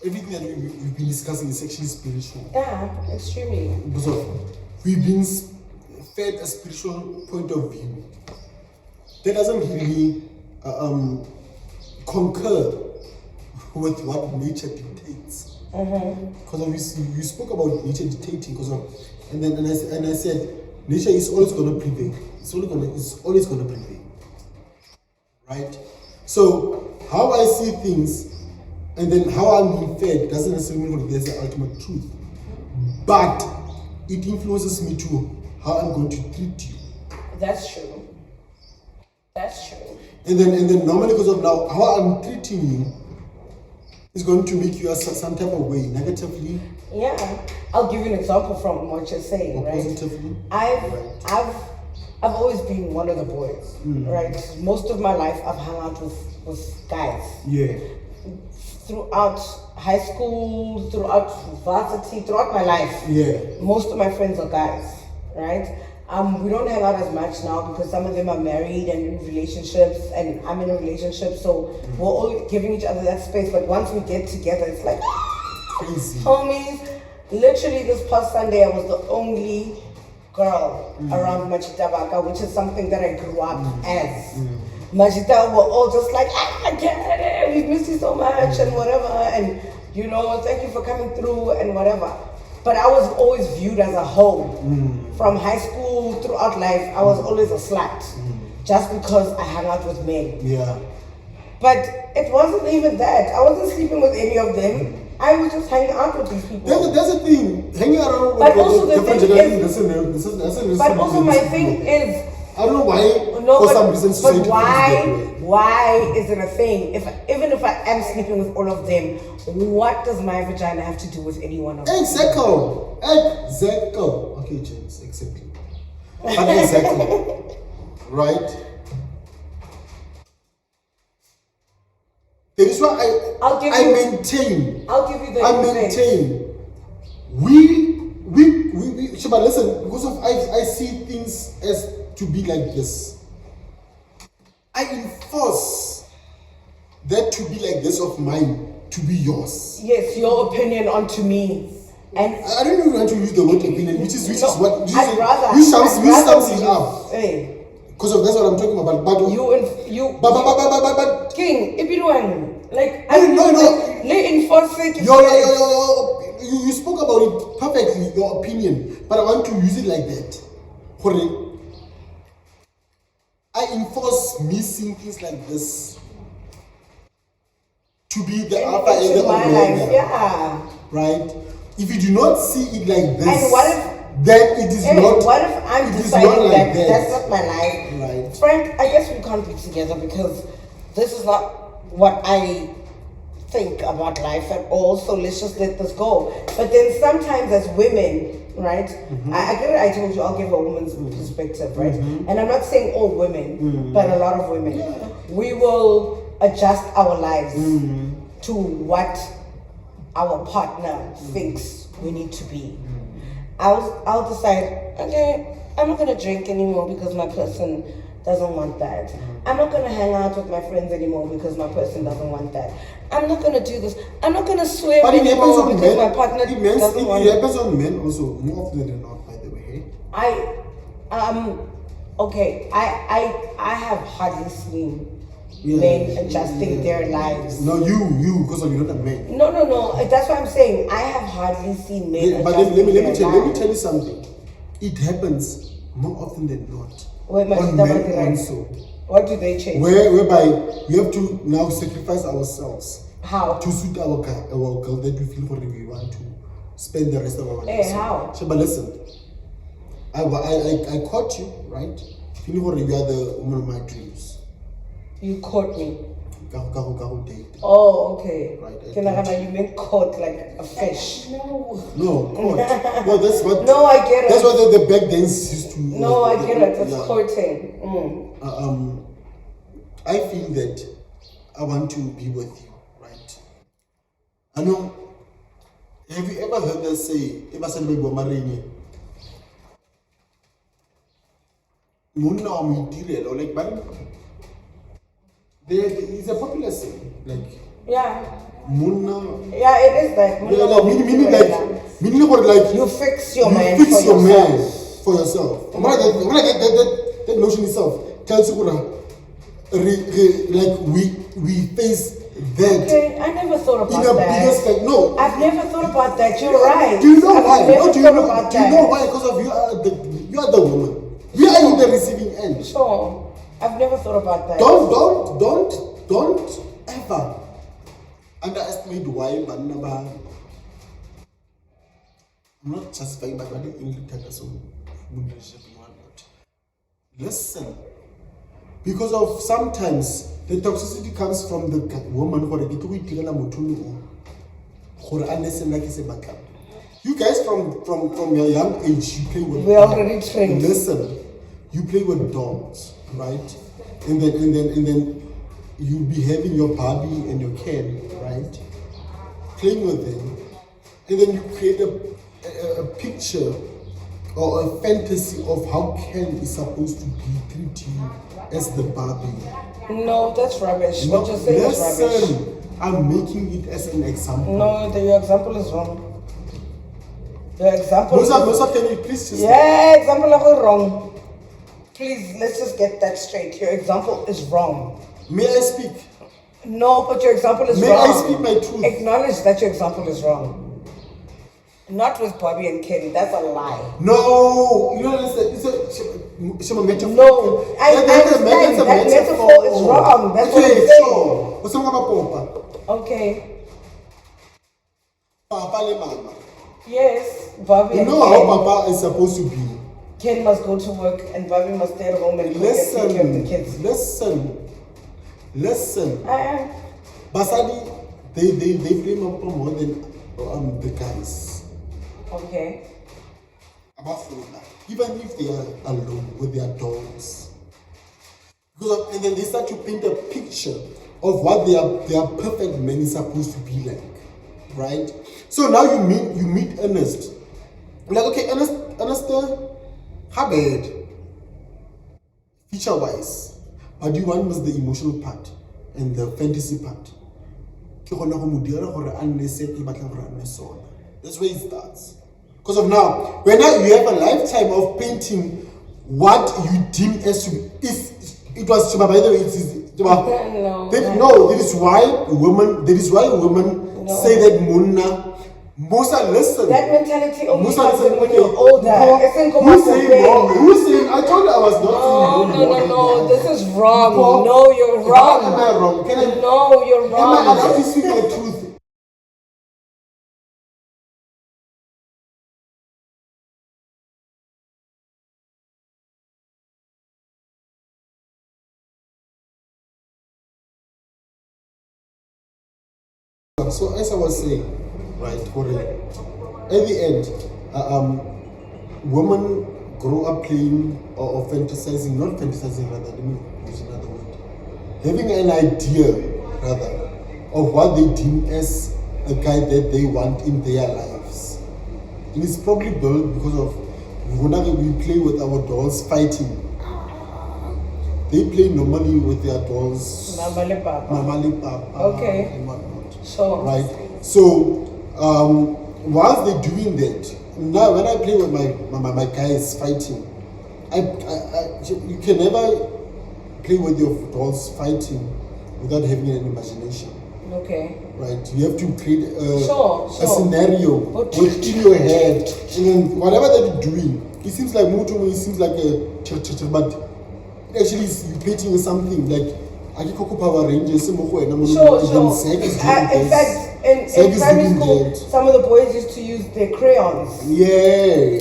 everything that we've been discussing is actually spiritual. Yeah, extremely. Because of we've been fed a spiritual point of view that doesn't really concur with what nature dictates. Because you spoke about nature dictating, and I said nature is always going to prevail. It's always going to prevail, right? So how I see things, and then how I'm being fed doesn't necessarily mean there's the ultimate truth, but it influences me to how I'm going to treat you. That's true. That's true. And then normally, because of now how I'm treating you is going to make you some type of way negatively. Yeah, I'll give you an example from what you're saying, or right? Positively. I've always been one of the boys, right? Most of my life I've hung out with guys. Yeah. Throughout high school, throughout varsity, throughout my life. Yeah. Most of my friends are guys, right? We don't hang out as much now because some of them are married and in relationships, and I'm in a relationship, so we're all giving each other that space. But once we get together, it's like crazy. Homies. Literally, this past Sunday, I was the only girl around Machitabaka, which is something that I grew up as. Machita were all just like, I get it, we miss you so much and whatever, and thank you for coming through and whatever. But I was always viewed as a hoe. From high school throughout life, I was always a slut. Just because I hung out with men. Yeah. But it wasn't even that. I wasn't sleeping with any of them. I was just hanging out with these people. That's the thing. Hanging around but also with the thing is, but also my thing is, I don't know why. No, for some reason, but why is it a thing? Even if I am sleeping with all of them, what does my vagina have to do with any one of them? Exactly. Okay, James, exactly. But exactly. Right? That is why I'll give you the maintain. We Shaba, listen, because of I see things as to be like this. I enforce that to be like this of mine to be yours. Yes, your opinion onto me. And I don't even want to use the word opinion, which is what you sums it up. Because of that's what I'm talking about. But King, if you don't no. Enforce it. You spoke about it perfectly, your opinion, but I want to use it like that. I enforce me seeing things like this to be the alpha and the omega. Yeah. Right? If you do not see it like this, and what if, then it is not. What if I'm deciding like that's not my life? Right. Frank, I guess we can't be together because this is not what I think about life at all, so let's just let this go. But then sometimes as women, right, I get it, I told you I'll give a woman's perspective, right? And I'm not saying all women, but a lot of women. We will adjust our lives to what our partner thinks we need to be. I'll decide, okay, I'm not gonna drink anymore because my person doesn't want that. I'm not gonna hang out with my friends anymore because my person doesn't want that. I'm not gonna do this. I'm not gonna swim anymore because my partner doesn't want it. It happens on men also more often than not, by the way. I have hardly seen men adjusting their lives. No, you, because you're not a man. No. That's what I'm saying. I have hardly seen men but adjusting let me tell you lives. something. It happens more often than not. On men also. What do they change? Whereby we have to now sacrifice ourselves. How? To suit our girl that we feel for we want to spend the rest of our lives. How? So, but listen, I caught you, right? Feeling for you are the woman of my dreams. You caught me. Gahu date. Oh, okay. Right. You meant caught like a fish. No, caught. No, that's what. No, I get it. That's what the back dance used to. No, I get it. It's courting. I feel that I want to be with you, right? I know. Have you ever heard us say, "Ever since we were married, Munna or material or like, but it's a popular saying, like Munna. Yeah, it is that. Meaning like you fix your man. For yourself. That notion itself tells you like we face that. Okay, I never thought about In a that. bigger scale, no. I've never thought about that. You're right. Do you know I've why? never No, do you thought know? about Do you that. know why? Because of you are the woman. We are in the receiving end. Sure. I've never thought about that. Don't ever underestimate why Banaba. I'm not justifying, but I think English listen. Because of sometimes the toxicity comes from the woman who you guys from your young age you play with. We're already trained. Listen, you play with dolls, right? And then you'll be having your Barbie and your Ken, right? Playing with them, and then you create a picture or a fantasy of how Ken is supposed to be treat you as the Barbie. No, that's rubbish. What you're saying is rubbish. Listen, I'm making it as an example. No, your example is wrong. Your example Musa, can you please just... Yeah, example is wrong. Please, let's just get that straight. Your example is wrong. May I speak? No, but your example is May wrong. I speak my truth? Acknowledge that your example is wrong. Not with Bobby and Kenny. That's a lie. No, you know it's a metaphor. No, I understand that metaphor is wrong. That's what I'm saying. What's about Papa? Okay. Papa le mama. Yes, Bobby You and know Ken. how Papa is supposed to be. Ken must go to work and Bobby must stay at home and cook and take care of the kids. Listen. Basadi, they blame up more than the guys. Okay. Even if they are alone with their dogs. And then they start to paint a picture of what their perfect man is supposed to be like. Right? So now you meet Ernest. Like, okay, Ernest, how bad? Feature wise. But you want was the emotional part and the fantasy part. That's where it starts. Because of now, when you have a lifetime of painting what you deem as to it was by the way, it is No, that is why women say that Munna Musa, listen. That mentality only Musa, comes listen, when okay. you're older. Who's saying wrong? Who's saying? I told you I was not saying No. This is wrong. No, you're wrong. How am I wrong? No, you're Am wrong. I allowed to speak my truth? So as I was saying, right, at the end, women grow up playing or fantasizing, not fantasizing rather, let me use another word, having an idea rather of what they deem as a guy that they want in their lives. And it's probably built because of whenever we play with our dolls fighting. They play normally with their dolls. Mamale Papa. Okay. And whatnot. So. Right. So, whilst they're doing that, now when I play with my guys fighting, you can never play with your dolls fighting without having an imagination. Okay. Right. You have to create a scenario within your head, and then whatever that you're doing, it seems like Mutumu, it seems like a but actually you're painting something like Power Rangers. Sure. In fact, in primary school, some of the boys used to use their crayons. Yeah.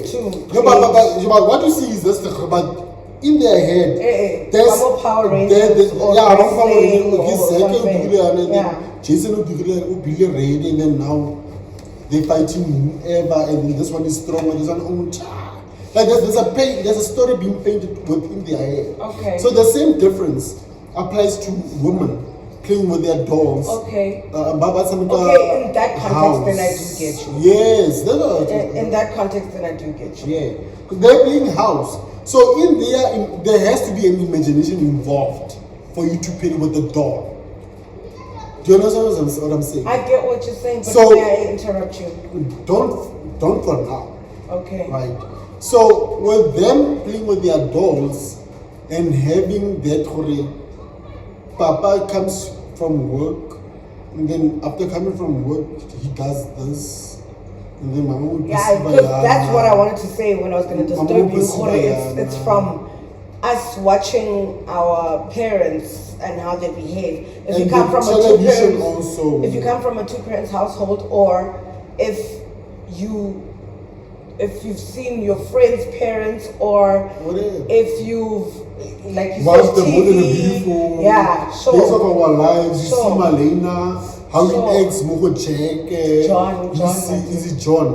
No, but what you see is this, but in their head, there's some Power Rangers or Jason will be red, and then now they're fighting whoever, and then this one is stronger, this one like there's a story being painted within their head. Okay. So the same difference applies to women playing with their dolls. Okay. In that context, then I do get you. Yes. In that context, then I do get you. Yeah. They're playing house. So there has to be an imagination involved for you to play with the doll. Do you understand what I'm saying? I get what you're saying, but may I interrupt you? Don't for now. Okay. Right. So with them playing with their dolls and having that Papa comes from work And then after coming from work, he does this. And then Mama would be because that's what I wanted to say when I was going to disturb you. It's from us watching our parents and how they behave. If you come from a two-parents, also, if you come from a two-parents household, or if you've seen your friends' parents, or if you've watched the Good and the Beautiful, days of our lives, you see Malena, how he acts, Moko Jack, is it John?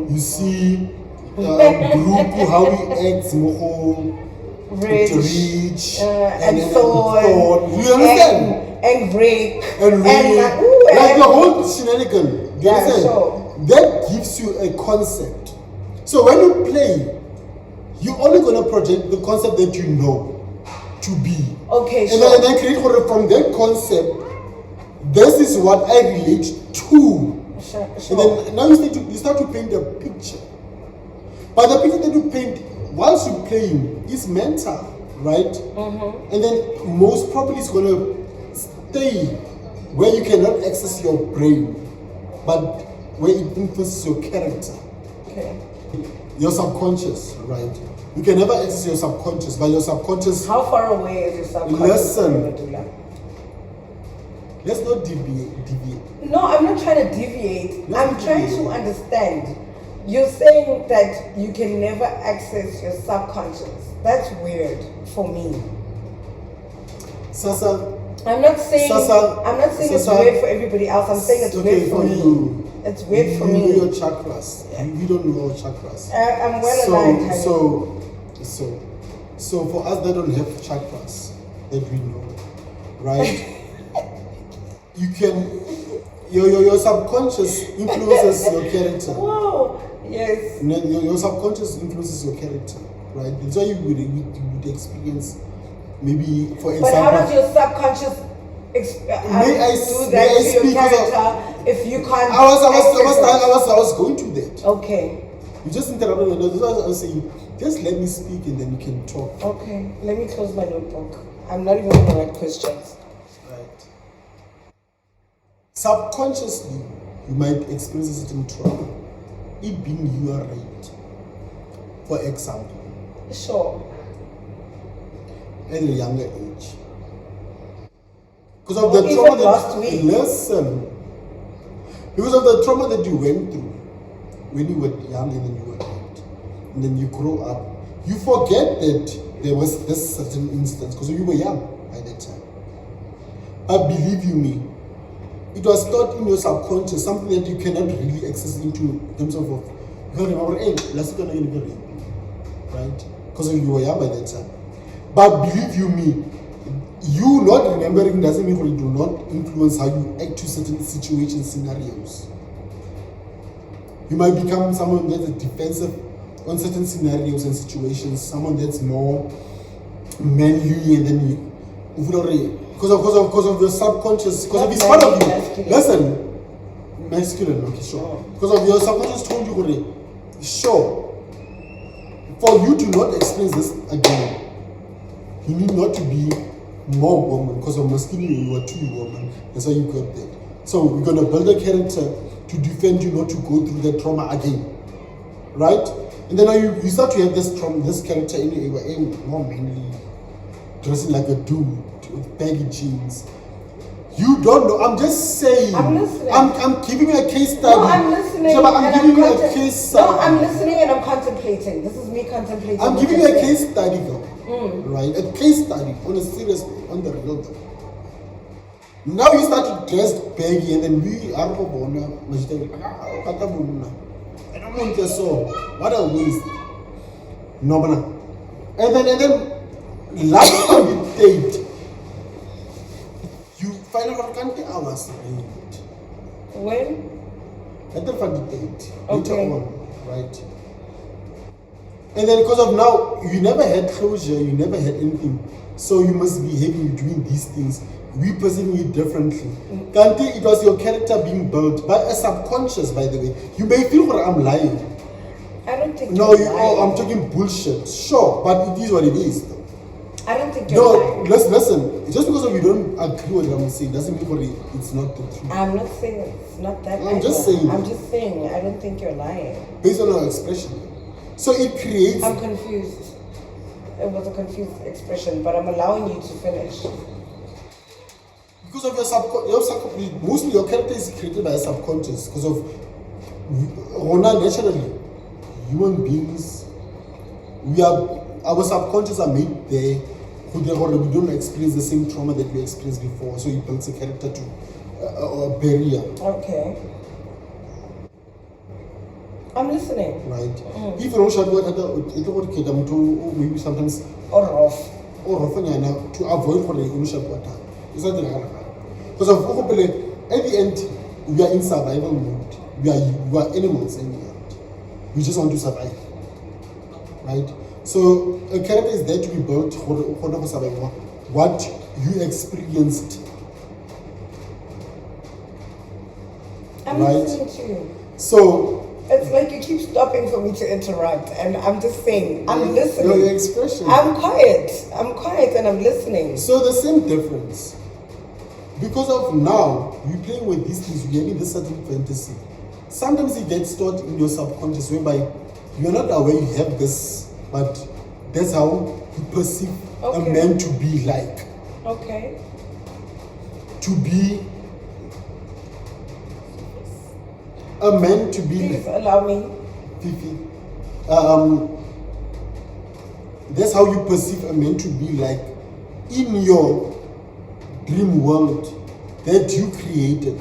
You see Bruku, how he acts, Moko Rich, and Thorn. You understand? And Rick. And like the whole shenanigan. You understand? That gives you a concept. So when you play, you're only going to project the concept that you know to be. Okay, and then create from that concept, this is what I relate to. And then now you start to paint a picture. But the picture that you paint whilst you're playing is mental, right? And then most probably it's going to stay where you cannot access your brain, but where it influences your character. Okay. Your subconscious, right? You can never access your subconscious, but your subconscious. How far away is your subconscious? Listen. Let's not deviate. No, I'm not trying to deviate. I'm trying to understand. You're saying that you can never access your subconscious. That's weird for me. Sasa. I'm not saying it's weird for everybody else. I'm saying it's weird for me. You. It's weird for me. me. You know your chakras. We don't know our chakras. I'm well aligned. So for us that don't have chakras that we know, right? You can your subconscious influences your character. Whoa. Yes. Your subconscious influences your character, right? That's why you would experience, maybe, for example. But how does your subconscious do that to your character if you can't? I was going to that. Okay. You just interrupted me. That's why I was saying, just let me speak and then you can talk. Okay. Let me close my notebook. I'm not even going to write questions. Right. Subconsciously, you might experience a certain trauma. It being you are right. For example. Sure. At a younger age. Because of the trauma because of the trauma that you went through when you were young and then you were old, and then you grow up, you forget that there was this certain instance because you were young by that time. But believe you me, it was taught in your subconscious, something that you cannot really access into in terms of you can't remember, hey, let's go again, right? Because you were young by that time. But believe you me, you not remembering doesn't mean you do not influence how you act to certain situations, scenarios. You might become someone that's defensive on certain scenarios and situations, someone that's more manly, and then you, because of your subconscious, because of it's part of you. Listen, masculine, okay, sure. Because of your subconscious told you, sure, for you to not experience this again, you need not to be more woman, because of masculine you are too woman. That's why you got that. So we're gonna build a character to defend you not to go through that trauma again, right? And then now you start to have this trauma, this character in you, more mainly dressing like a dude with baggy jeans. You don't know. I'm just saying. I'm listening. I'm giving you a case study. No, I'm listening. I'm giving you a case study. No, I'm listening and I'm contemplating. This is me contemplating. I'm giving you a case study, though. Right? A case study on a serious, on the real though. Now you start to dress baggy, and then we are born. I don't want to so. What a waste. No, man. And then last time you date, you find out can't hours late. When? At the front date. Okay. Later on, right? And then because of now, you never had closure, you never had anything. So you must be having doing these things. We perceiving it differently. Kante, it was your character being built by a subconscious, by the way. You may feel that I'm lying. I don't think no, I'm talking bullshit. Sure, but it is what it is though. I don't think you're lying. Listen. Just because you don't agree with what I'm saying doesn't mean it's not the truth. I'm not saying it's not that. I'm just saying. I'm just saying I don't think you're lying. Based on our expression. So it creates... I'm confused. It was a confused expression, but I'm allowing you to finish. Because of your subconscious, mostly your character is created by your subconscious. Because of naturally, human beings, our subconscious are made there. We don't experience the same trauma that we experienced before, so it builds a character to a barrier. Okay. I'm listening. Right. If you don't maybe sometimes or rough to avoid for the initial water. It's not because of at the end we are in survival mode. We are animals in the end. We just want to survive. Right? So a character is there to be built for survival. What you experienced. I'm right? listening to you. So it's like you keep stopping for me to interrupt, and I'm just saying, I'm listening. Your expression. I'm quiet and I'm listening. So the same difference. Because of now, you're playing with these things, you're having this certain fantasy. Sometimes it gets stored in your subconscious, whereby you're not aware you have this, but that's how you perceive a man to be like. Okay. To be a man to be. Please allow me. Fifi. That's how you perceive a man to be like in your dream world that you created.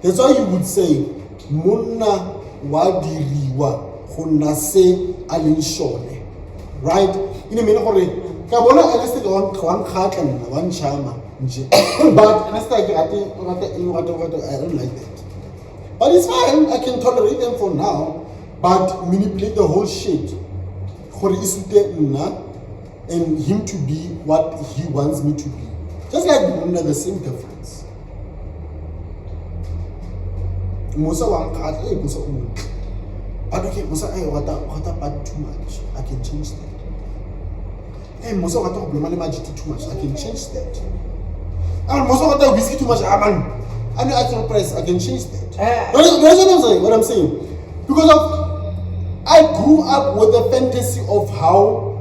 That's why you would say, Mona wadiriwa honase alinshone. Right? In a minute, Kabona arrested one katan, one charmer. But I don't like that. But it's fine, I can tolerate them for now, but manipulate the whole shit. And him to be what he wants me to be. Just like the same difference. Musa one card, Musa. But okay, Musa, what about too much? I can change that. Hey, Musa, what about too much? I can change that. And Musa, what about whiskey too much? I know I can press, I can change that. What I'm saying. Because I grew up with the fantasy of how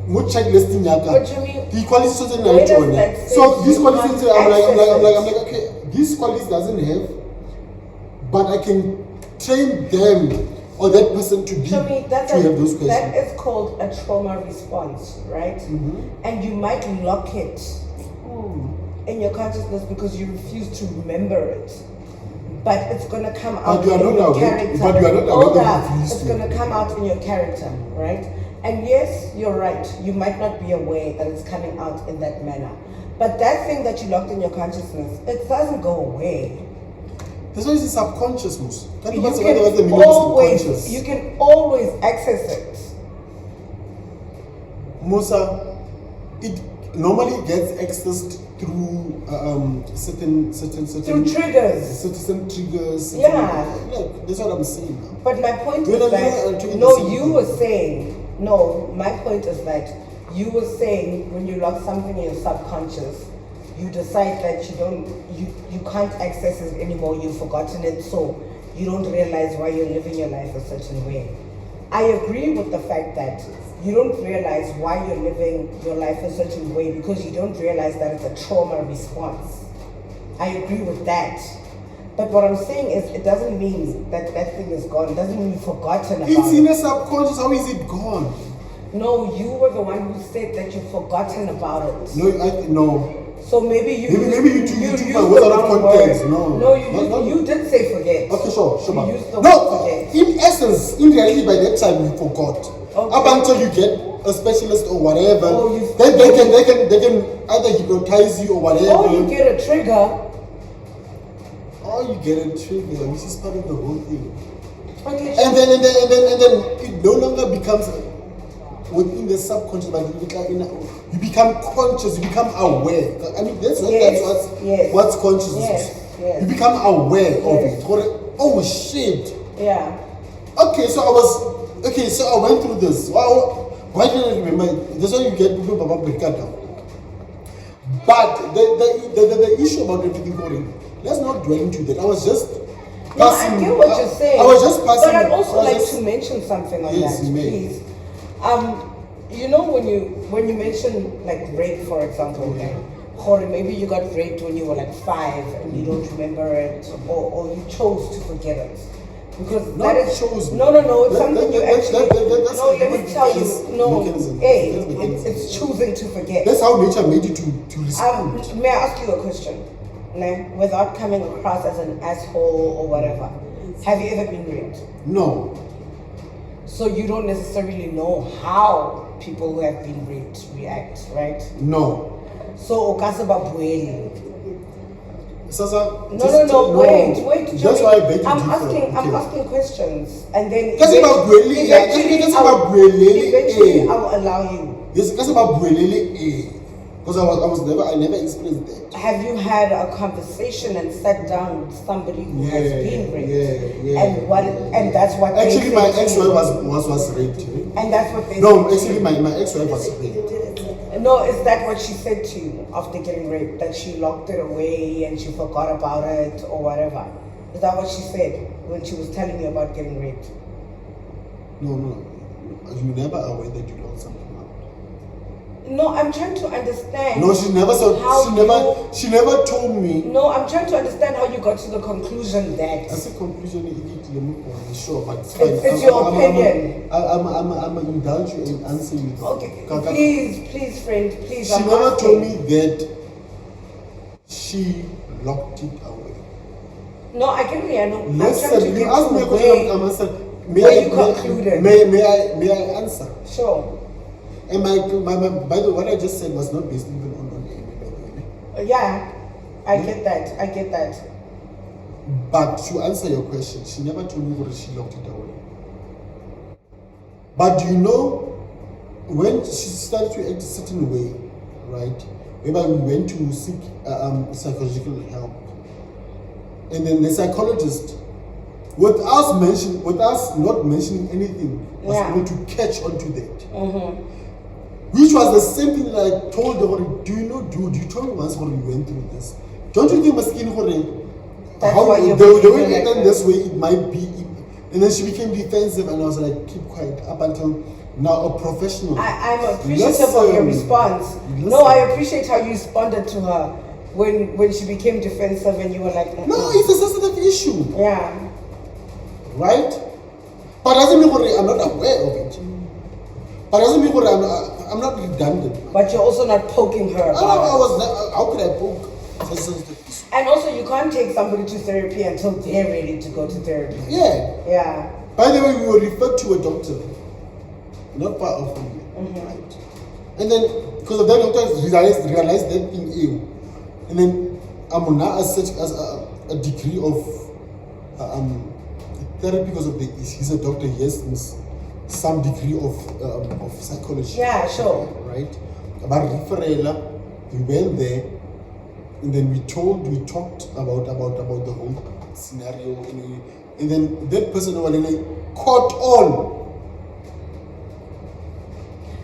checklisting the qualities so these qualities I'm like okay, these qualities doesn't have, but I can train them or that person to be have those questions. That is called a trauma response, right? And you might lock it in your consciousness because you refuse to remember it. But it's gonna come out in your character. But you are not aware. It's gonna come out in your character, right? And yes, you're right. You might not be aware that it's coming out in that manner. But that thing that you locked in your consciousness, it doesn't go away. That's why it's subconscious, Mus. You can always access it. Musa, it normally gets accessed through certain through triggers. Certain triggers. Look, that's what I'm saying now. But my point is my point is that you were saying when you lock something in your subconscious, you decide that you can't access it anymore, you've forgotten it, so you don't realize why you're living your life a certain way. I agree with the fact that you don't realize why you're living your life a certain way because you don't realize that it's a trauma response. I agree with that. But what I'm saying is it doesn't mean that thing is gone. It doesn't mean you've forgotten about it. It's in a subconscious. How is it gone? No, you were the one who said that you've forgotten about it. No. So maybe you took my words out of context. You did say forget. Okay, sure. You used the word forget. In essence, in reality, by that time you forgot. Okay. Up until you get a specialist or whatever, then they can either hypnotize you or whatever. Or you get a trigger. This is part of the whole thing. Okay. And then it no longer becomes within the subconscious, but you become conscious, you become aware. I mean, that's what's consciousness. Yes. You become aware of it. Oh shit. Yeah. Okay, so I went through this. What Why didn't I remember it? That's why you get people Baba Brikada. But the issue about everything going, let's not dwell into that. I was just passing. I get what you're saying. I was just passing. But I'd also like to mention something on Yes, that, you may. please. You know when you mention like rape, for example, okay? Or maybe you got raped when you were like 5 and you don't remember it, or you chose to forget it. Because Not that is chose. no, it's something you actually. That's No, let me tell you. No, mechanism. it's choosing to forget. That's how nature made you to respond. May I ask you a question? No, without coming across as an asshole or whatever. Have you ever been raped? No. So you don't necessarily know how people who have been raped react, right? No. So Okasaba Bueli. Sasa, No, wait. That's Johnny. why I beg you I'm differ. asking questions, and then Kasi ba bueli, kasi ba buelele, eventually I will allow you. Yes, kasi ba buelele, because I never experienced that. Have you had a conversation and sat down with somebody who has been raped? Yeah. And that's what Actually, they my said to ex-wife you. was raped. And that's what they No, said. actually, my ex-wife was raped. No, is that what she said to you after getting raped? That she locked it away and she forgot about it or whatever? Is that what she said when she was telling you about getting raped? No. You never aware that you locked something out. No, I'm trying to understand. No, she never said. how She never told me. No, I'm trying to understand how you got to the conclusion that. As a conclusion, sure, but it's fine. It's your opinion. I'm indulge you and answer you. Okay, please, friend, please. She never told me that she locked it away. No, I get me. I know. Listen, you asked me a question. I'm answering. Concluded. May I answer? Sure. And my by the way, what I just said was not based even on any, by the way. Yeah, I get that. But to answer your question, she never told me whether she locked it away. But you know, when she started to act a certain way, right? Whereby we went to seek psychological help, and then the psychologist, with us not mentioning anything, was able to catch onto that. Which was the same thing that I told her. Do you know, dude? You told me once when we went through this. Don't you think Maskin how the way it ended this way, it might be. And then she became defensive, and I was like, keep quiet up until now. A professional. I'm appreciative of your response. No, I appreciate how you responded to her when she became defensive, and you were like, no, it's a sensitive issue. Yeah. Right? But doesn't mean I'm not aware of it. But doesn't mean I'm not redundant. But you're also not poking her. How could I poke? And also, you can't take somebody to therapy until they're ready to go to therapy. Yeah. By the way, we were referred to a doctor, not far off from me. Right? And then, because of that, doctor realized that in you. And then, I'm now as a degree of therapy because of he's a doctor. He has some degree of psychology. Yeah, sure. Right? About referral, we went there, and then we talked about the whole scenario, and then that person caught on.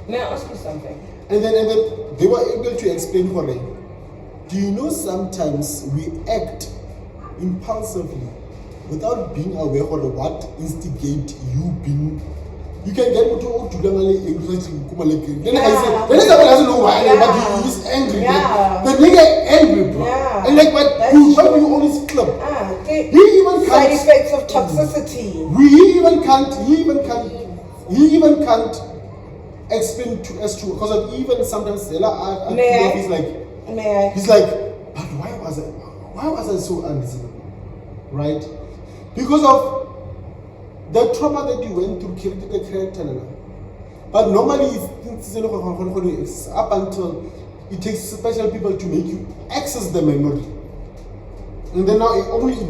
May I ask you something? And then they were able to explain for me. Do you know sometimes we act impulsively without being aware of what instigate you being. You can get to angry. Then somebody doesn't know why, but he's angry. The nigga angry, bro. And like, but why do you always flip? He even side effects of toxicity. He even can't explain to us because of even sometimes he's like, but why was I so angry? Right? Because of the trauma that you went through created the character. But normally it's up until it takes special people to make you access the memory. And then now it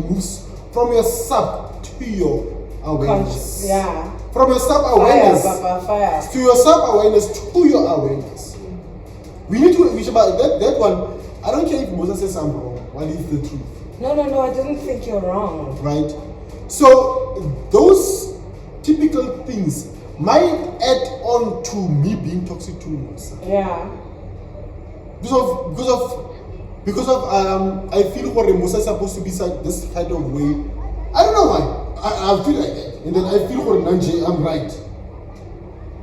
moves from your sub to your awareness. From your sub-awareness to your sub-awareness to your awareness. We need to reach about that one. I don't care if Moses says I'm wrong. What is the truth? No, I didn't think you're wrong. Right? So those typical things might add on to me being toxic to Musa. Yeah. Because of I feel what Musa is supposed to be this kind of way. I don't know why. I feel like that. And then I feel for Nanje, I'm right.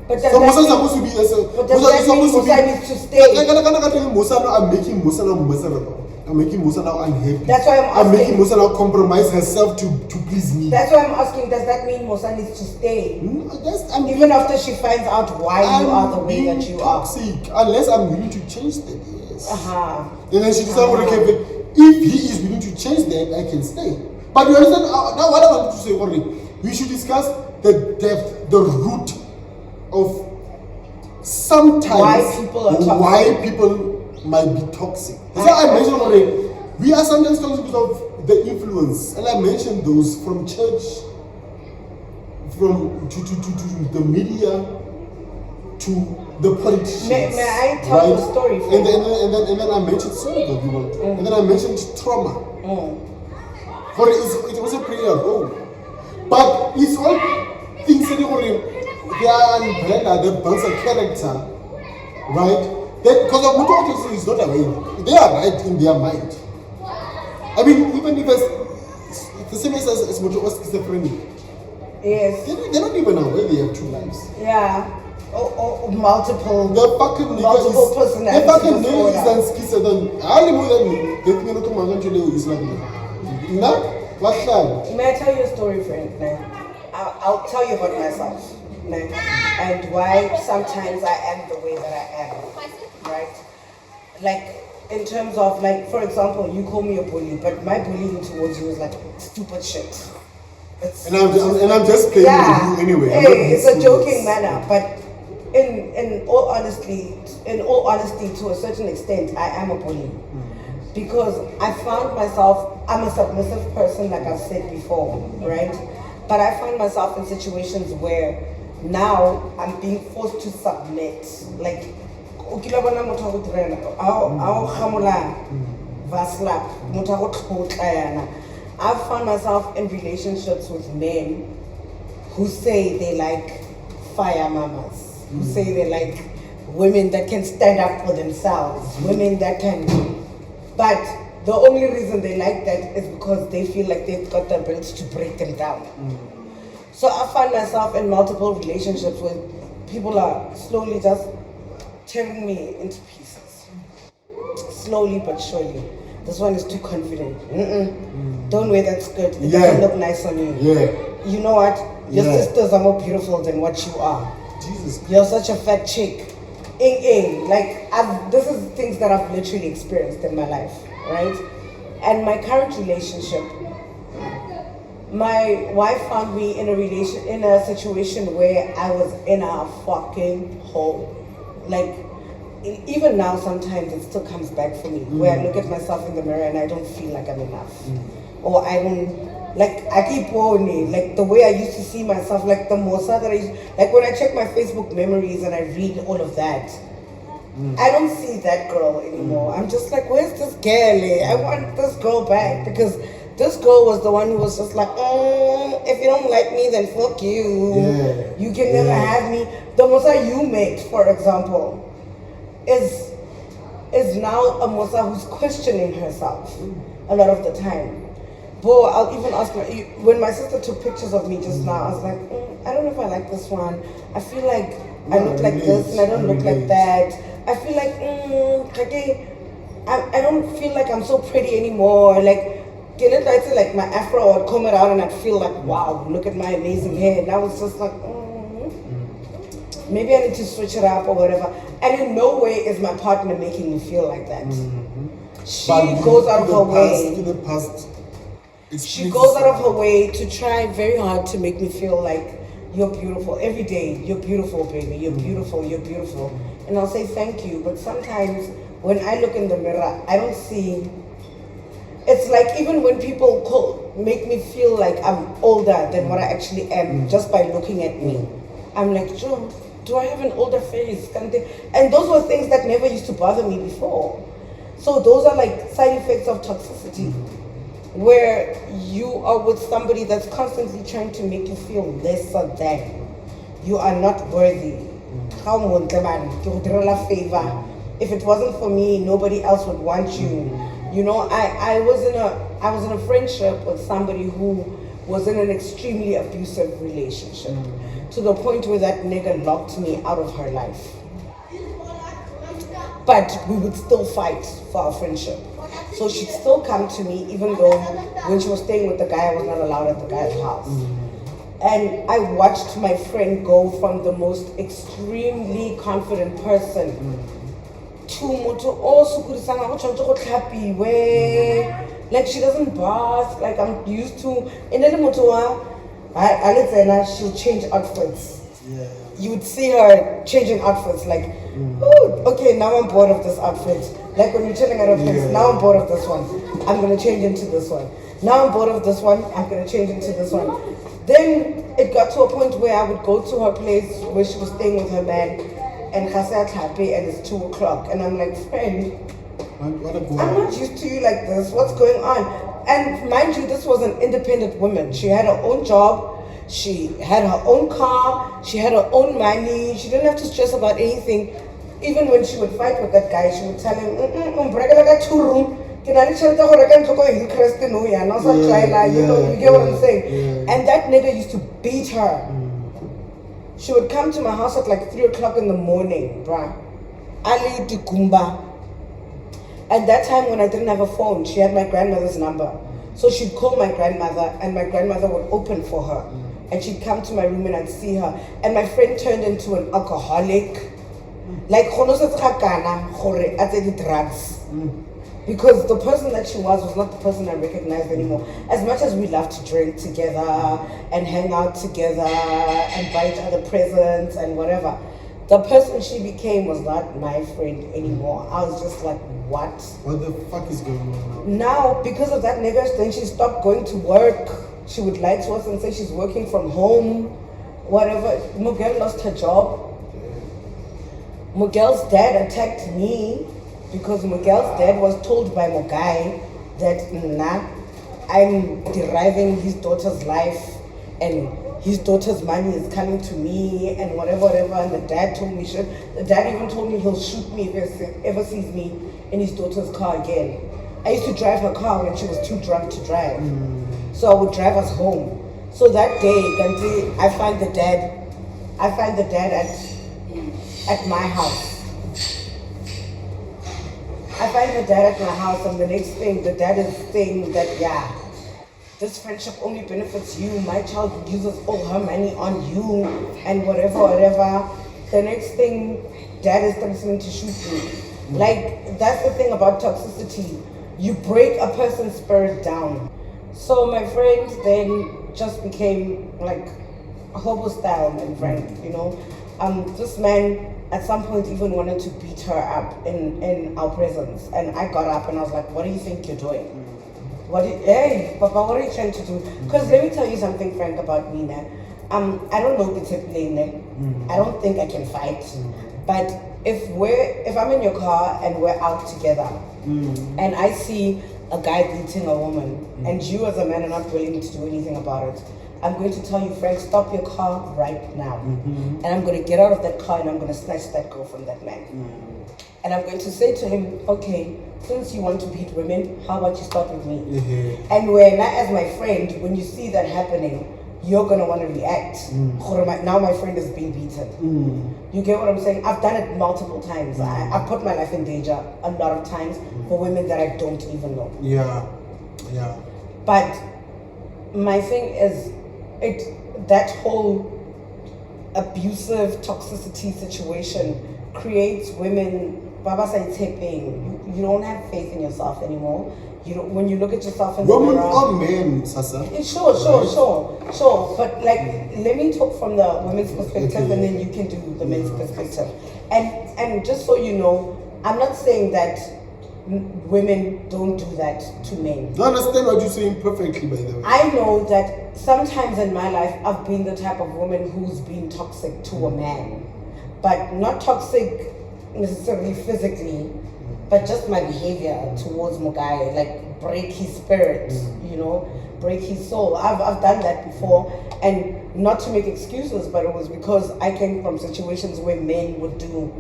But so Musa is supposed to be as a Musa needs to stay. I'm making Musa now miserable. I'm making Musa now unhappy. That's why I'm making Musa now compromise herself to please me. That's why I'm asking, does that mean Musa needs to stay? Even after she finds out why you are the way that you toxic, are. Unless I'm willing to change that, yes. And then she decided, okay, if he is willing to change that, I can stay. But you understand, now what I wanted to say, we should discuss the depth, the root of sometimes why people might be toxic. That's why I mentioned already. We are sometimes toxic because of the influence, and I mentioned those from church, from to the media, to the politicians. May I tell the story? And then I mentioned and then I mentioned trauma. For it was a prayer, but it's all things that they are umbrella that builds a character, right? That because of motor is not aware. They are right in their mind. I mean, even if it's the same as motor schizophrenic. Yes. They're not even aware they have two lives. Yeah. Or multiple. The fucking multiple personalities. The fucking name is schizophrenic. I only know that they think not to is like no. What time? May I tell you a story, friend? I'll tell you about myself. And why sometimes I am the way that I am, right? Like, in terms of, like, for example, you call me a bully, but my bullying towards you is like stupid shit. And I'm just playing with you anyway. Hey, it's a joking manner, but in all honesty, to a certain extent, I am a bully. Because I found myself, I'm a submissive person, like I've said before, right? But I find myself in situations where now I'm being forced to submit. Like, I've found myself in relationships with men who say they like fire mamas, who say they like women that can stand up for themselves, women that can. But the only reason they like that is because they feel like they've got the ability to break them down. So I find myself in multiple relationships where people are slowly just tearing me into pieces. Slowly but surely. This one is too confident. Don't wear that skirt. It doesn't look nice on you. You know what? Your sisters are more beautiful than what you are. Jesus. You're such a fat chick. Like, this is things that I've literally experienced in my life, right? And my current relationship, my wife found me in a situation where I was in a fucking hole. Like, even now, sometimes it still comes back for me, where I look at myself in the mirror and I don't feel like I'm enough, or I don't. Like, I keep warning, like the way I used to see myself, like the Mosa that like when I check my Facebook memories and I read all of that, I don't see that girl anymore. I'm just like, where's this girl? I want this girl back, because this girl was the one who was just like, if you don't like me, then fuck you. You can never have me. The Mosa you met, for example, is now a Mosa who's questioning herself a lot of the time. Boy, I'll even ask when my sister took pictures of me just now, I was like, I don't know if I like this one. I feel like I look like this and I don't look like that. I feel like, I don't feel like I'm so pretty anymore. Like, can I say, like, my afro would comb it out and I'd feel like, wow, look at my amazing hair. And I was just like, maybe I need to switch it up or whatever. And in no way is my partner making me feel like that. She goes out of her way. She goes out of her way to try very hard to make me feel like you're beautiful. Every day, you're beautiful, baby. You're beautiful, you're beautiful. And I'll say thank you. But sometimes when I look in the mirror, I don't see. It's like even when people make me feel like I'm older than what I actually am, just by looking at me. I'm like, Joe, do I have an older face? And those were things that never used to bother me before. So those are like side effects of toxicity. Where you are with somebody that's constantly trying to make you feel lesser than. you are not worthy. If it wasn't for me, nobody else would want you. You know, I was in a friendship with somebody who was in an extremely abusive relationship, to the point where that nigga locked me out of her life. But we would still fight for our friendship. So she'd still come to me, even though when she was staying with the guy, I was not allowed at the guy's house. And I watched my friend go from the most extremely confident person to where like she doesn't bath, like I'm used to. And then she'll change outfits. Yeah. You would see her changing outfits, like, oh, okay, now I'm bored of this outfit. Like when you're chilling at a place, now I'm bored of this one. I'm gonna change into this one. Now I'm bored of this one. I'm gonna change into this one. Then it got to a point where I would go to her place where she was staying with her man, and happy, and it's 2:00, and I'm like, friend, I'm not used to you like this. What's going on? And mind you, this was an independent woman. She had her own job. She had her own car. She had her own money. She didn't have to stress about anything. Even when she would fight with that guy, she would tell him, you know, you get what I'm saying? And that nigga used to beat her. She would come to my house at like 3:00 in the morning, bruh. Ali Dikumba. At that time when I didn't have a phone, she had my grandmother's number. So she'd call my grandmother, and my grandmother would open for her. And she'd come to my room and I'd see her. And my friend turned into an alcoholic. Like, drugs. Because the person that she was not the person I recognized anymore. As much as we loved to drink together and hang out together and buy each other presents and whatever, the person she became was not my friend anymore. I was just like, what? What the fuck is going on now? Because of that nigga, then she stopped going to work. She would lie to us and say she's working from home, whatever. Miguel lost her job. Miguel's dad attacked me because Miguel's dad was told by Mugai that I'm deriving his daughter's life and his daughter's money is coming to me and whatever. And the dad told me shit. The dad even told me he'll shoot me if he ever sees me in his daughter's car again. I used to drive her car when she was too drunk to drive. So I would drive us home. So that day, I find the dad at my house. I find the dad at my house, and the next thing, the dad is saying that, this friendship only benefits you. My child uses all her money on you and whatever. The next thing, dad is threatening to shoot me. Like, that's the thing about toxicity. You break a person's spirit down. So my friend then just became like a hobo style my friend, you know. This man at some point even wanted to beat her up in our presence, and I got up and I was like, what do you think you're doing? Hey, Papa, what are you trying to do? Because let me tell you something, Frank, about me now. I don't know I don't think I can fight. But if I'm in your car and we're out together and I see a guy beating a woman and you as a man are not willing to do anything about it, I'm going to tell you, Frank, stop your car right now. And I'm going to get out of that car and I'm going to snatch that girl from that man. And I'm going to say to him, okay, since you want to beat women, how about you start with me? And when I, as my friend, when you see that happening, you're going to want to react. Now my friend is being beaten. You get what I'm saying? I've done it multiple times. I've put my life in danger a lot of times for women that I don't even know. Yeah. But my thing is, that whole abusive toxicity situation creates women, Baba said, you don't have faith in yourself anymore. You don't, when you look at yourself in the mirror. Women or men, Sasa? Sure. But like, let me talk from the women's perspective, and then you can do the men's perspective. And just so you know, I'm not saying that women don't do that to men. I understand what you're saying perfectly, by the way. I know that sometimes in my life, I've been the type of woman who's been toxic to a man. But not toxic necessarily physically, but just my behavior towards Mugai, like break his spirit, you know, break his soul. I've done that before, and not to make excuses, but it was because I came from situations where men would do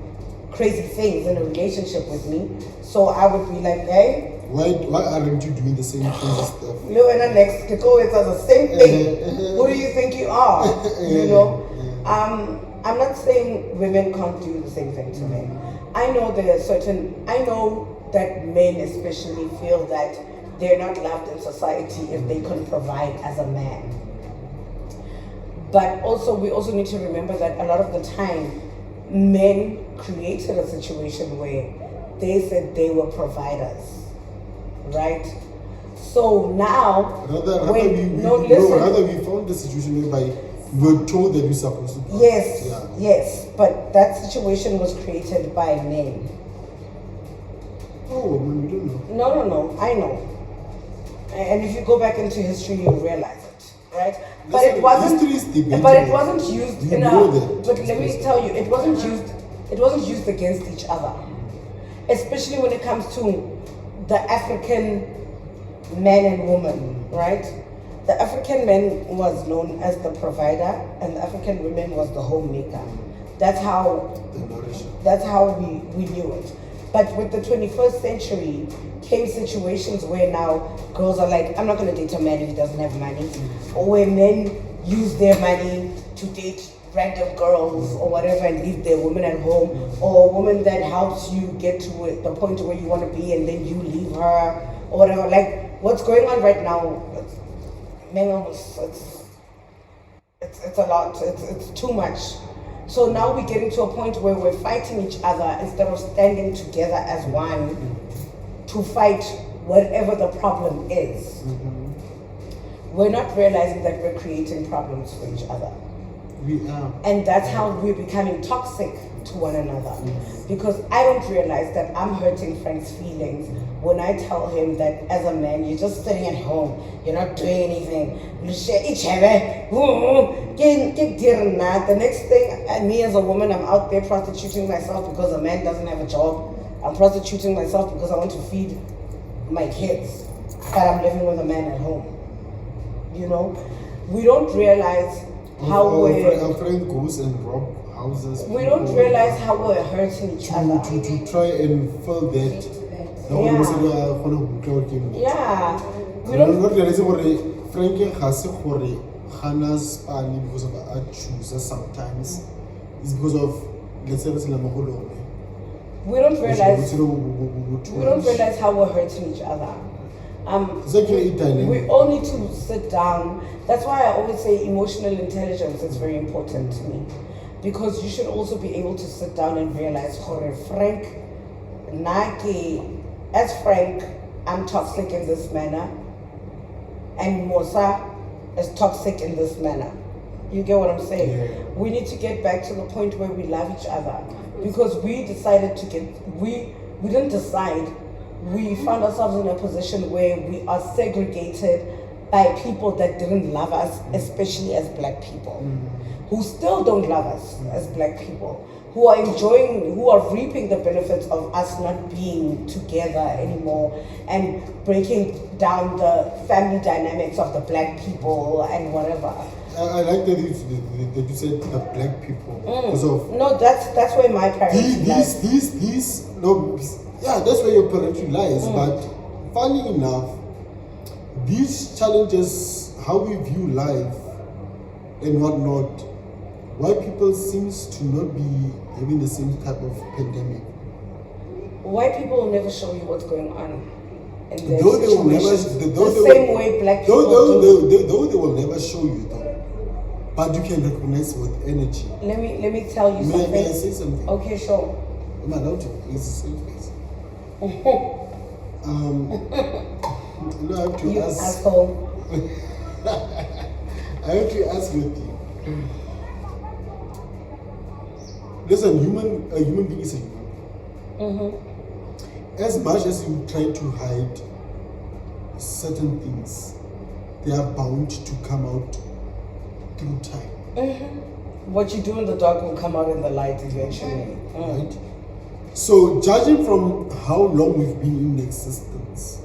crazy things in a relationship with me. So I would be like, hey, why aren't you doing the same crazy stuff? you and the next Kiko, it's the same thing. Who do you think you are? You know? I'm not saying women can't do the same thing to men. I know that men especially feel that they're not loved in society if they can provide as a man. But also, we also need to remember that a lot of the time, men created a situation where they said they were providers, right? So now, rather we found the situation whereby we're told that we're supposed to. Yes, but that situation was created by men. Oh, we don't know. No, I know. And if you go back into history, you'll realize it, right? But it wasn't used in a. But let me tell you, it wasn't used against each other, especially when it comes to the African man and woman, right? The African man was known as the provider, and the African woman was the homemaker. That's how we knew it. But with the 21st century came situations where now girls are like, I'm not going to date a man if he doesn't have money. Or where men use their money to date random girls or whatever and leave their women at home. Or a woman that helps you get to the point where you want to be and then you leave her or whatever. Like what's going on right now, it's a lot. It's too much. So now we're getting to a point where we're fighting each other instead of standing together as one to fight whatever the problem is. We're not realizing that we're creating problems for each other. We are. And that's how we're becoming toxic to one another. Because I don't realize that I'm hurting Frank's feelings when I tell him that as a man, you're just sitting at home, you're not doing anything. The next thing, me as a woman, I'm out there prostituting myself because a man doesn't have a job. I'm prostituting myself because I want to feed my kids, but I'm living with a man at home. You know, we don't realize how our friend goes and rob houses. We don't realize how we're hurting each other. To try and fill that. Yeah. We don't realize Frank has Hannah's because of our choosers sometimes. It's because of let's say we don't realize how we're hurting each other. We all need to sit down. That's why I always say emotional intelligence is very important to me. Because you should also be able to sit down and realize, Frank, as Frank, I'm toxic in this manner. And Mosa is toxic in this manner. You get what I'm saying? Yeah. We need to get back to the point where we love each other. Because we decided we didn't decide. We found ourselves in a position where we are segregated by people that didn't love us, especially as black people, who still don't love us as black people, who are reaping the benefits of us not being together anymore and breaking down the family dynamics of the black people and whatever. I like that you said the black people. No, that's where my priority lies. That's where your priority lies. But funny enough, these challenges, how we view life and whatnot, white people seems to not be having the same type of pandemic. White people will never show you what's going on. Though they will never, same way black people though they will never show you though. But you can recognize with energy. Let me tell you something. May I say something? Okay, sure. I'm allowed to. It's the same face. I have to you ask. Asshole. I have to ask you. Listen, a human being is a human. As much as you try to hide certain things, they are bound to come out through time. What you do in the dark will come out in the light eventually. Right? So, judging from how long we've been in existence,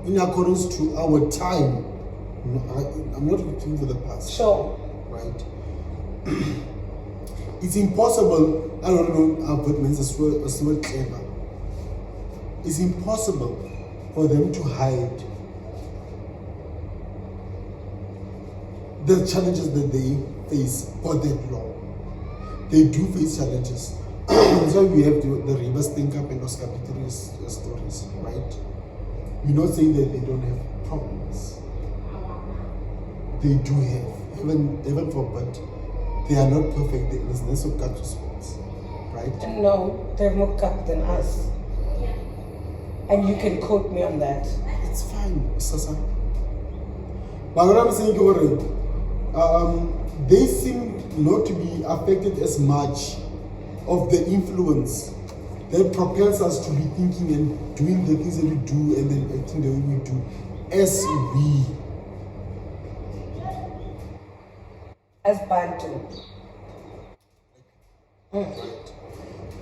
in accordance to our time. No, I'm not looking for the past. Sure. Right? It's impossible. I don't know. But means as well clever. It's impossible for them to hide the challenges that they face for that long. They do face challenges. That's why we have the reverse think up and Oscar Peter's stories, right? We're not saying that they don't have problems. They do have, even for, but they are not perfect. There's less of cut to sports, right? No, they're more cut than us. And you can quote me on that. It's fine, Sasa. But what I'm saying, they seem not to be affected as much of the influence that propels us to be thinking and doing the things that we do and then acting the way we do as we. As Bantu.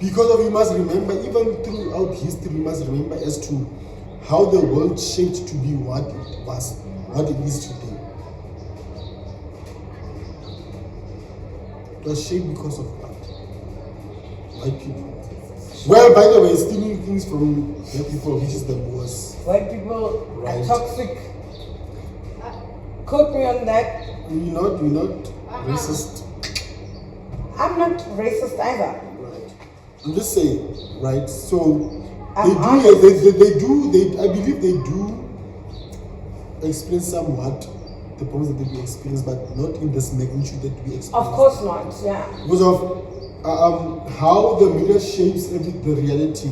Because of, you must remember, even throughout history, you must remember as to how the world shaped to be what it was, what it is today. It was shaped because of what? White people. Well, by the way, stealing things from black people, which is the worst. White people Right. are toxic. Quote me on that. We're not racist. I'm not racist either. Right. I'm just saying, right? So I'm they I believe they do experience somewhat the problems that we experience, but not in this magnitude that we experience. Of course not, yeah. Because of how the media shapes the reality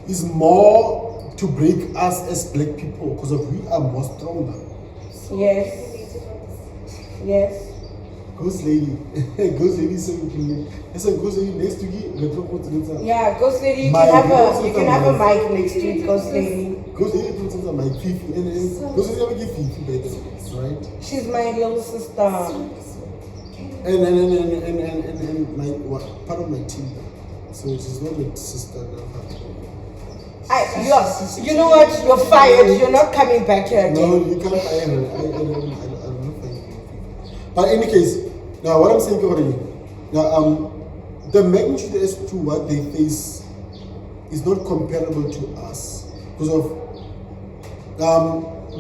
is more to break us as black people, because of we are more stronger. Yes. Yes. Ghost lady. Ghost lady, so you can. That's a ghost lady next to you. Yeah, Ghost Lady, you My can ghost have a is mic next to it, Ghost Lady. Ghost lady puts on my fifi. And ghost lady never give fifi, by the way, right? She's my little sister. And my part of my team. So she's not my sister. You know what? You're fired. You're not coming back here again. No, you can't fire her. I don't know fire her. But in any case, now what I'm saying already, now the magnitude as to what they face is not comparable to us because of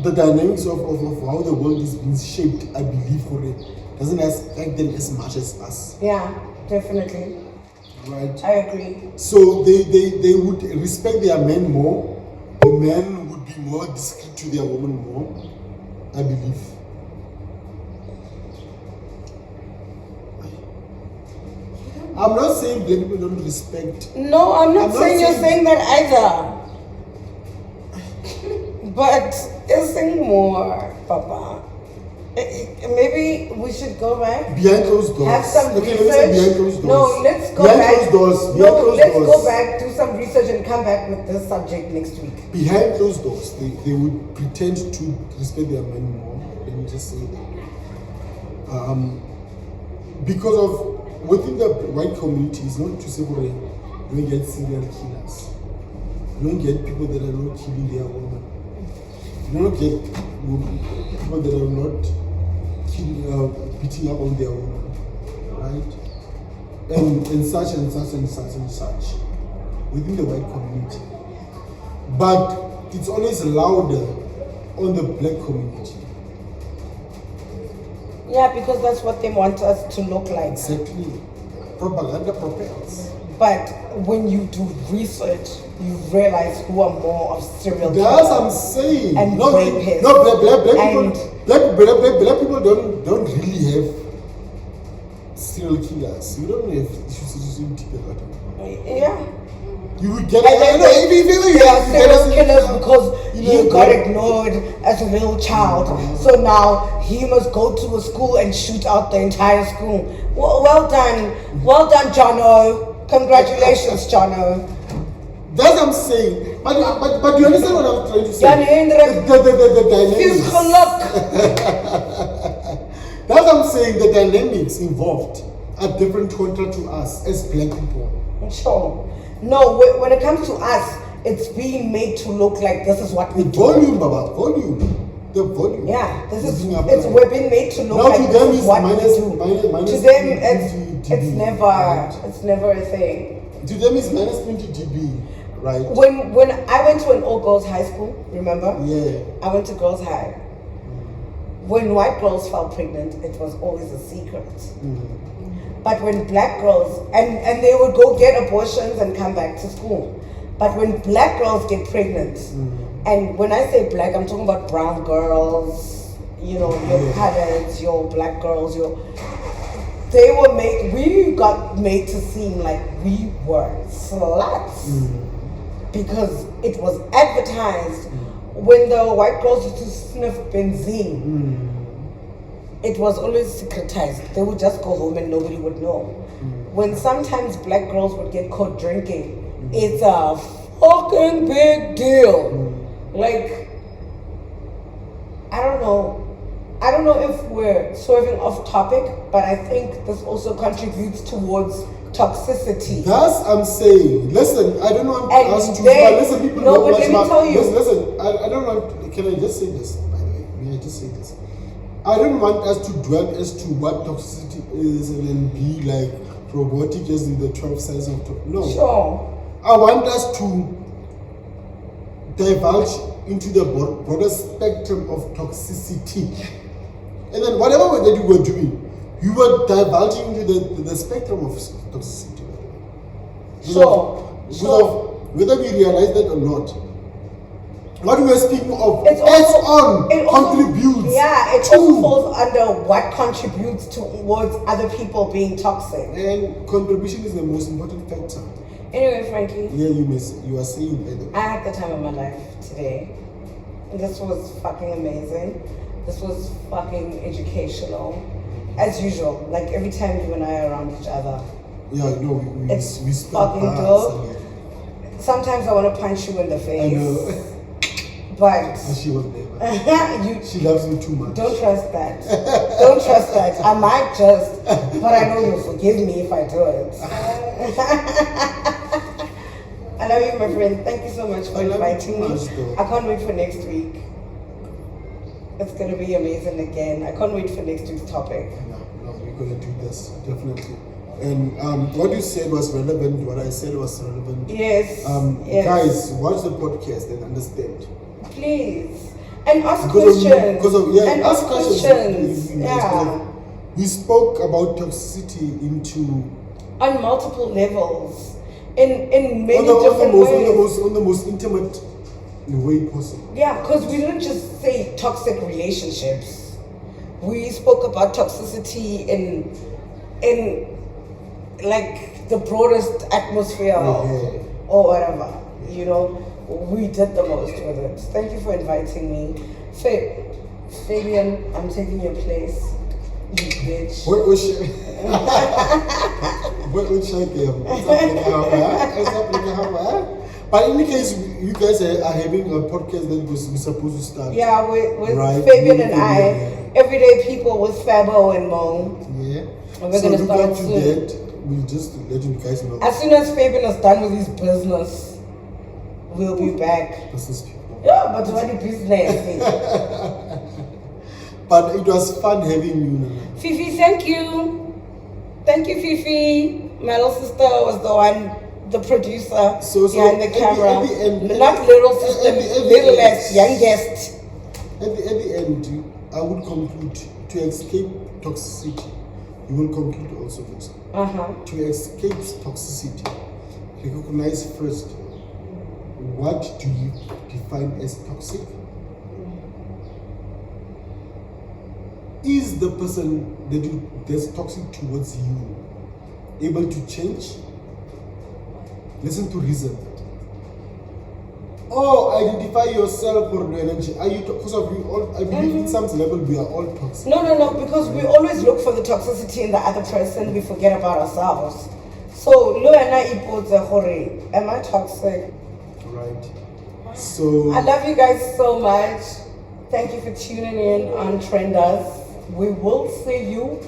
the dynamics of how the world is being shaped. I believe already doesn't affect them as much as us. Yeah, definitely. Right. I agree. So they would respect their men more. The men would be more discreet to their woman more, I believe. I'm not saying black people don't respect. No, I'm not saying you're saying that either. But sing more, Papa. Maybe we should go back. Behind closed doors. Have some okay, research. Let me say behind closed doors. No, let's go behind back. Closed doors. No, Behind closed let's doors. go back, do some research, and come back with this subject next week. Behind closed doors, they would pretend to respect their men more. Let me just say that. Because of within the white community, it's not to say you don't get serial killers. You don't get people that are not killing their women. You don't get people that are not beating up on their women, right? And such and such and such and such within the white community. But it's always louder on the black community. Yeah, because that's what they want us to look like. Exactly. Propaganda propels. But when you do research, you realize who are more of serial killers. That's what I'm saying. And no, rapists. No, black And people don't really have serial killers. You don't have yeah. You would get And then they are serial killers killers because he got ignored as a little child. So now he must go to a school and shoot out the entire school. Well done, Jono. Congratulations, Jono. That's what I'm saying. But you understand what I'm trying to say? The dynamics. That's what I'm saying. The dynamics involved are different contra to us as black people. Sure. No, when it comes to us, it's being made to look like this is what we do. Volume, Baba, volume. The volume. Yeah, this is being it's we're being made to look now like to them this is is what minus, we do. minus To them, 20 it's dB, never right? it's never a thing. To them is minus 20 dB, right? When I went to an all girls high school, remember? Yeah. I went to girls high. When white girls fell pregnant, it was always a secret. But when black girls, and they would go get abortions and come back to school. But when black girls get pregnant, and when I say black, I'm talking about brown girls, you know, your coloreds, your black girls, we got made to seem like we were sluts. Because it was advertised when the white girls used to sniff benzene. It was always secretized. They would just go home and nobody would know. When sometimes black girls would get caught drinking, it's a fucking big deal. Like, I don't know if we're swerving off topic, but I think this also contributes towards toxicity. That's I'm saying. Listen, I don't want us to. But listen, people no, don't but let me watch tell you. Listen, I don't want. Can I just say this? By the way, may I just say this? I don't want us to dwell as to what toxicity is and then be like robotic as in the 12 sides of no. Sure. I want us to divulge into the broader spectrum of toxicity, and then whatever that you were doing, you were divulging into the spectrum of toxicity. Sure. Whether we realize that or not, what we are speaking of it also contributes. Yeah, it also falls under what contributes towards other people being toxic. And contribution is the most important factor. Anyway, Frankie. Yeah, you are saying that. I had the time of my life today. This was fucking amazing. This was fucking educational. As usual, like every time you and I are around each other. Yeah, no, we spent fucking dope. Sometimes I want to punch you in the face. I know. But she was there. She loves me too much. Don't trust that. Don't trust that. I might just, but I know you'll forgive me if I do it. I love you, my friend. Thank you so much for inviting me. I can't wait for next week. It's gonna be amazing again. I can't wait for next week's topic. No, we're gonna do this definitely. And what you said was relevant. What I said was relevant. Yes. Yes. Guys, watch the podcast and understand. Please. And ask questions. Ask questions. Yeah. We spoke about toxicity on multiple levels. In many different ways. On the most intimate way possible. Yeah, because we didn't just say toxic relationships. We spoke about toxicity in like the broadest atmosphere or whatever, you know. We did the most with it. Thank you for inviting me. Fabian, I'm taking your place, you bitch. What was she? What would she give? But in any case, you guys are having a podcast that we're supposed to start. Yeah, with Fabian and I. Everyday people with Fabo and Mo. Yeah. And we're going to start soon. We'll just let you guys know. As soon as Fabian is done with his business, we'll be back. Business people. Yeah, but what a business. But it was fun having you. Fifi, thank you. Thank you, Fifi. My little sister was the producer behind the camera. Not little sister, littlest, youngest. At the end, I would conclude to escape toxicity. You will conclude also this. To escape toxicity, recognize first what do you define as toxic. Is the person that's toxic towards you able to change? Listen to reason. Or identify yourself for the energy. Are you because of you all? I believe in some level we are all toxic. No, because we always look for the toxicity in the other person. We forget about ourselves. So, am I toxic? Right. So I love you guys so much. Thank you for tuning in on Trendaz. We will see you.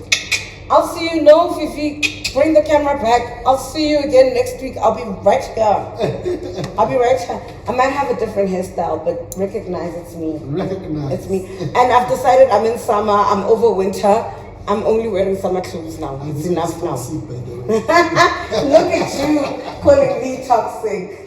I'll see you. No, Fifi. bring the camera back. I'll see you again next week. I'll be right here. I'll be right here. I might have a different hairstyle, but recognize it's me. Recognize. It's me. And I've decided I'm in summer, I'm over winter. I'm only wearing summer clothes now. It's enough now. By the way. Look at you calling me toxic.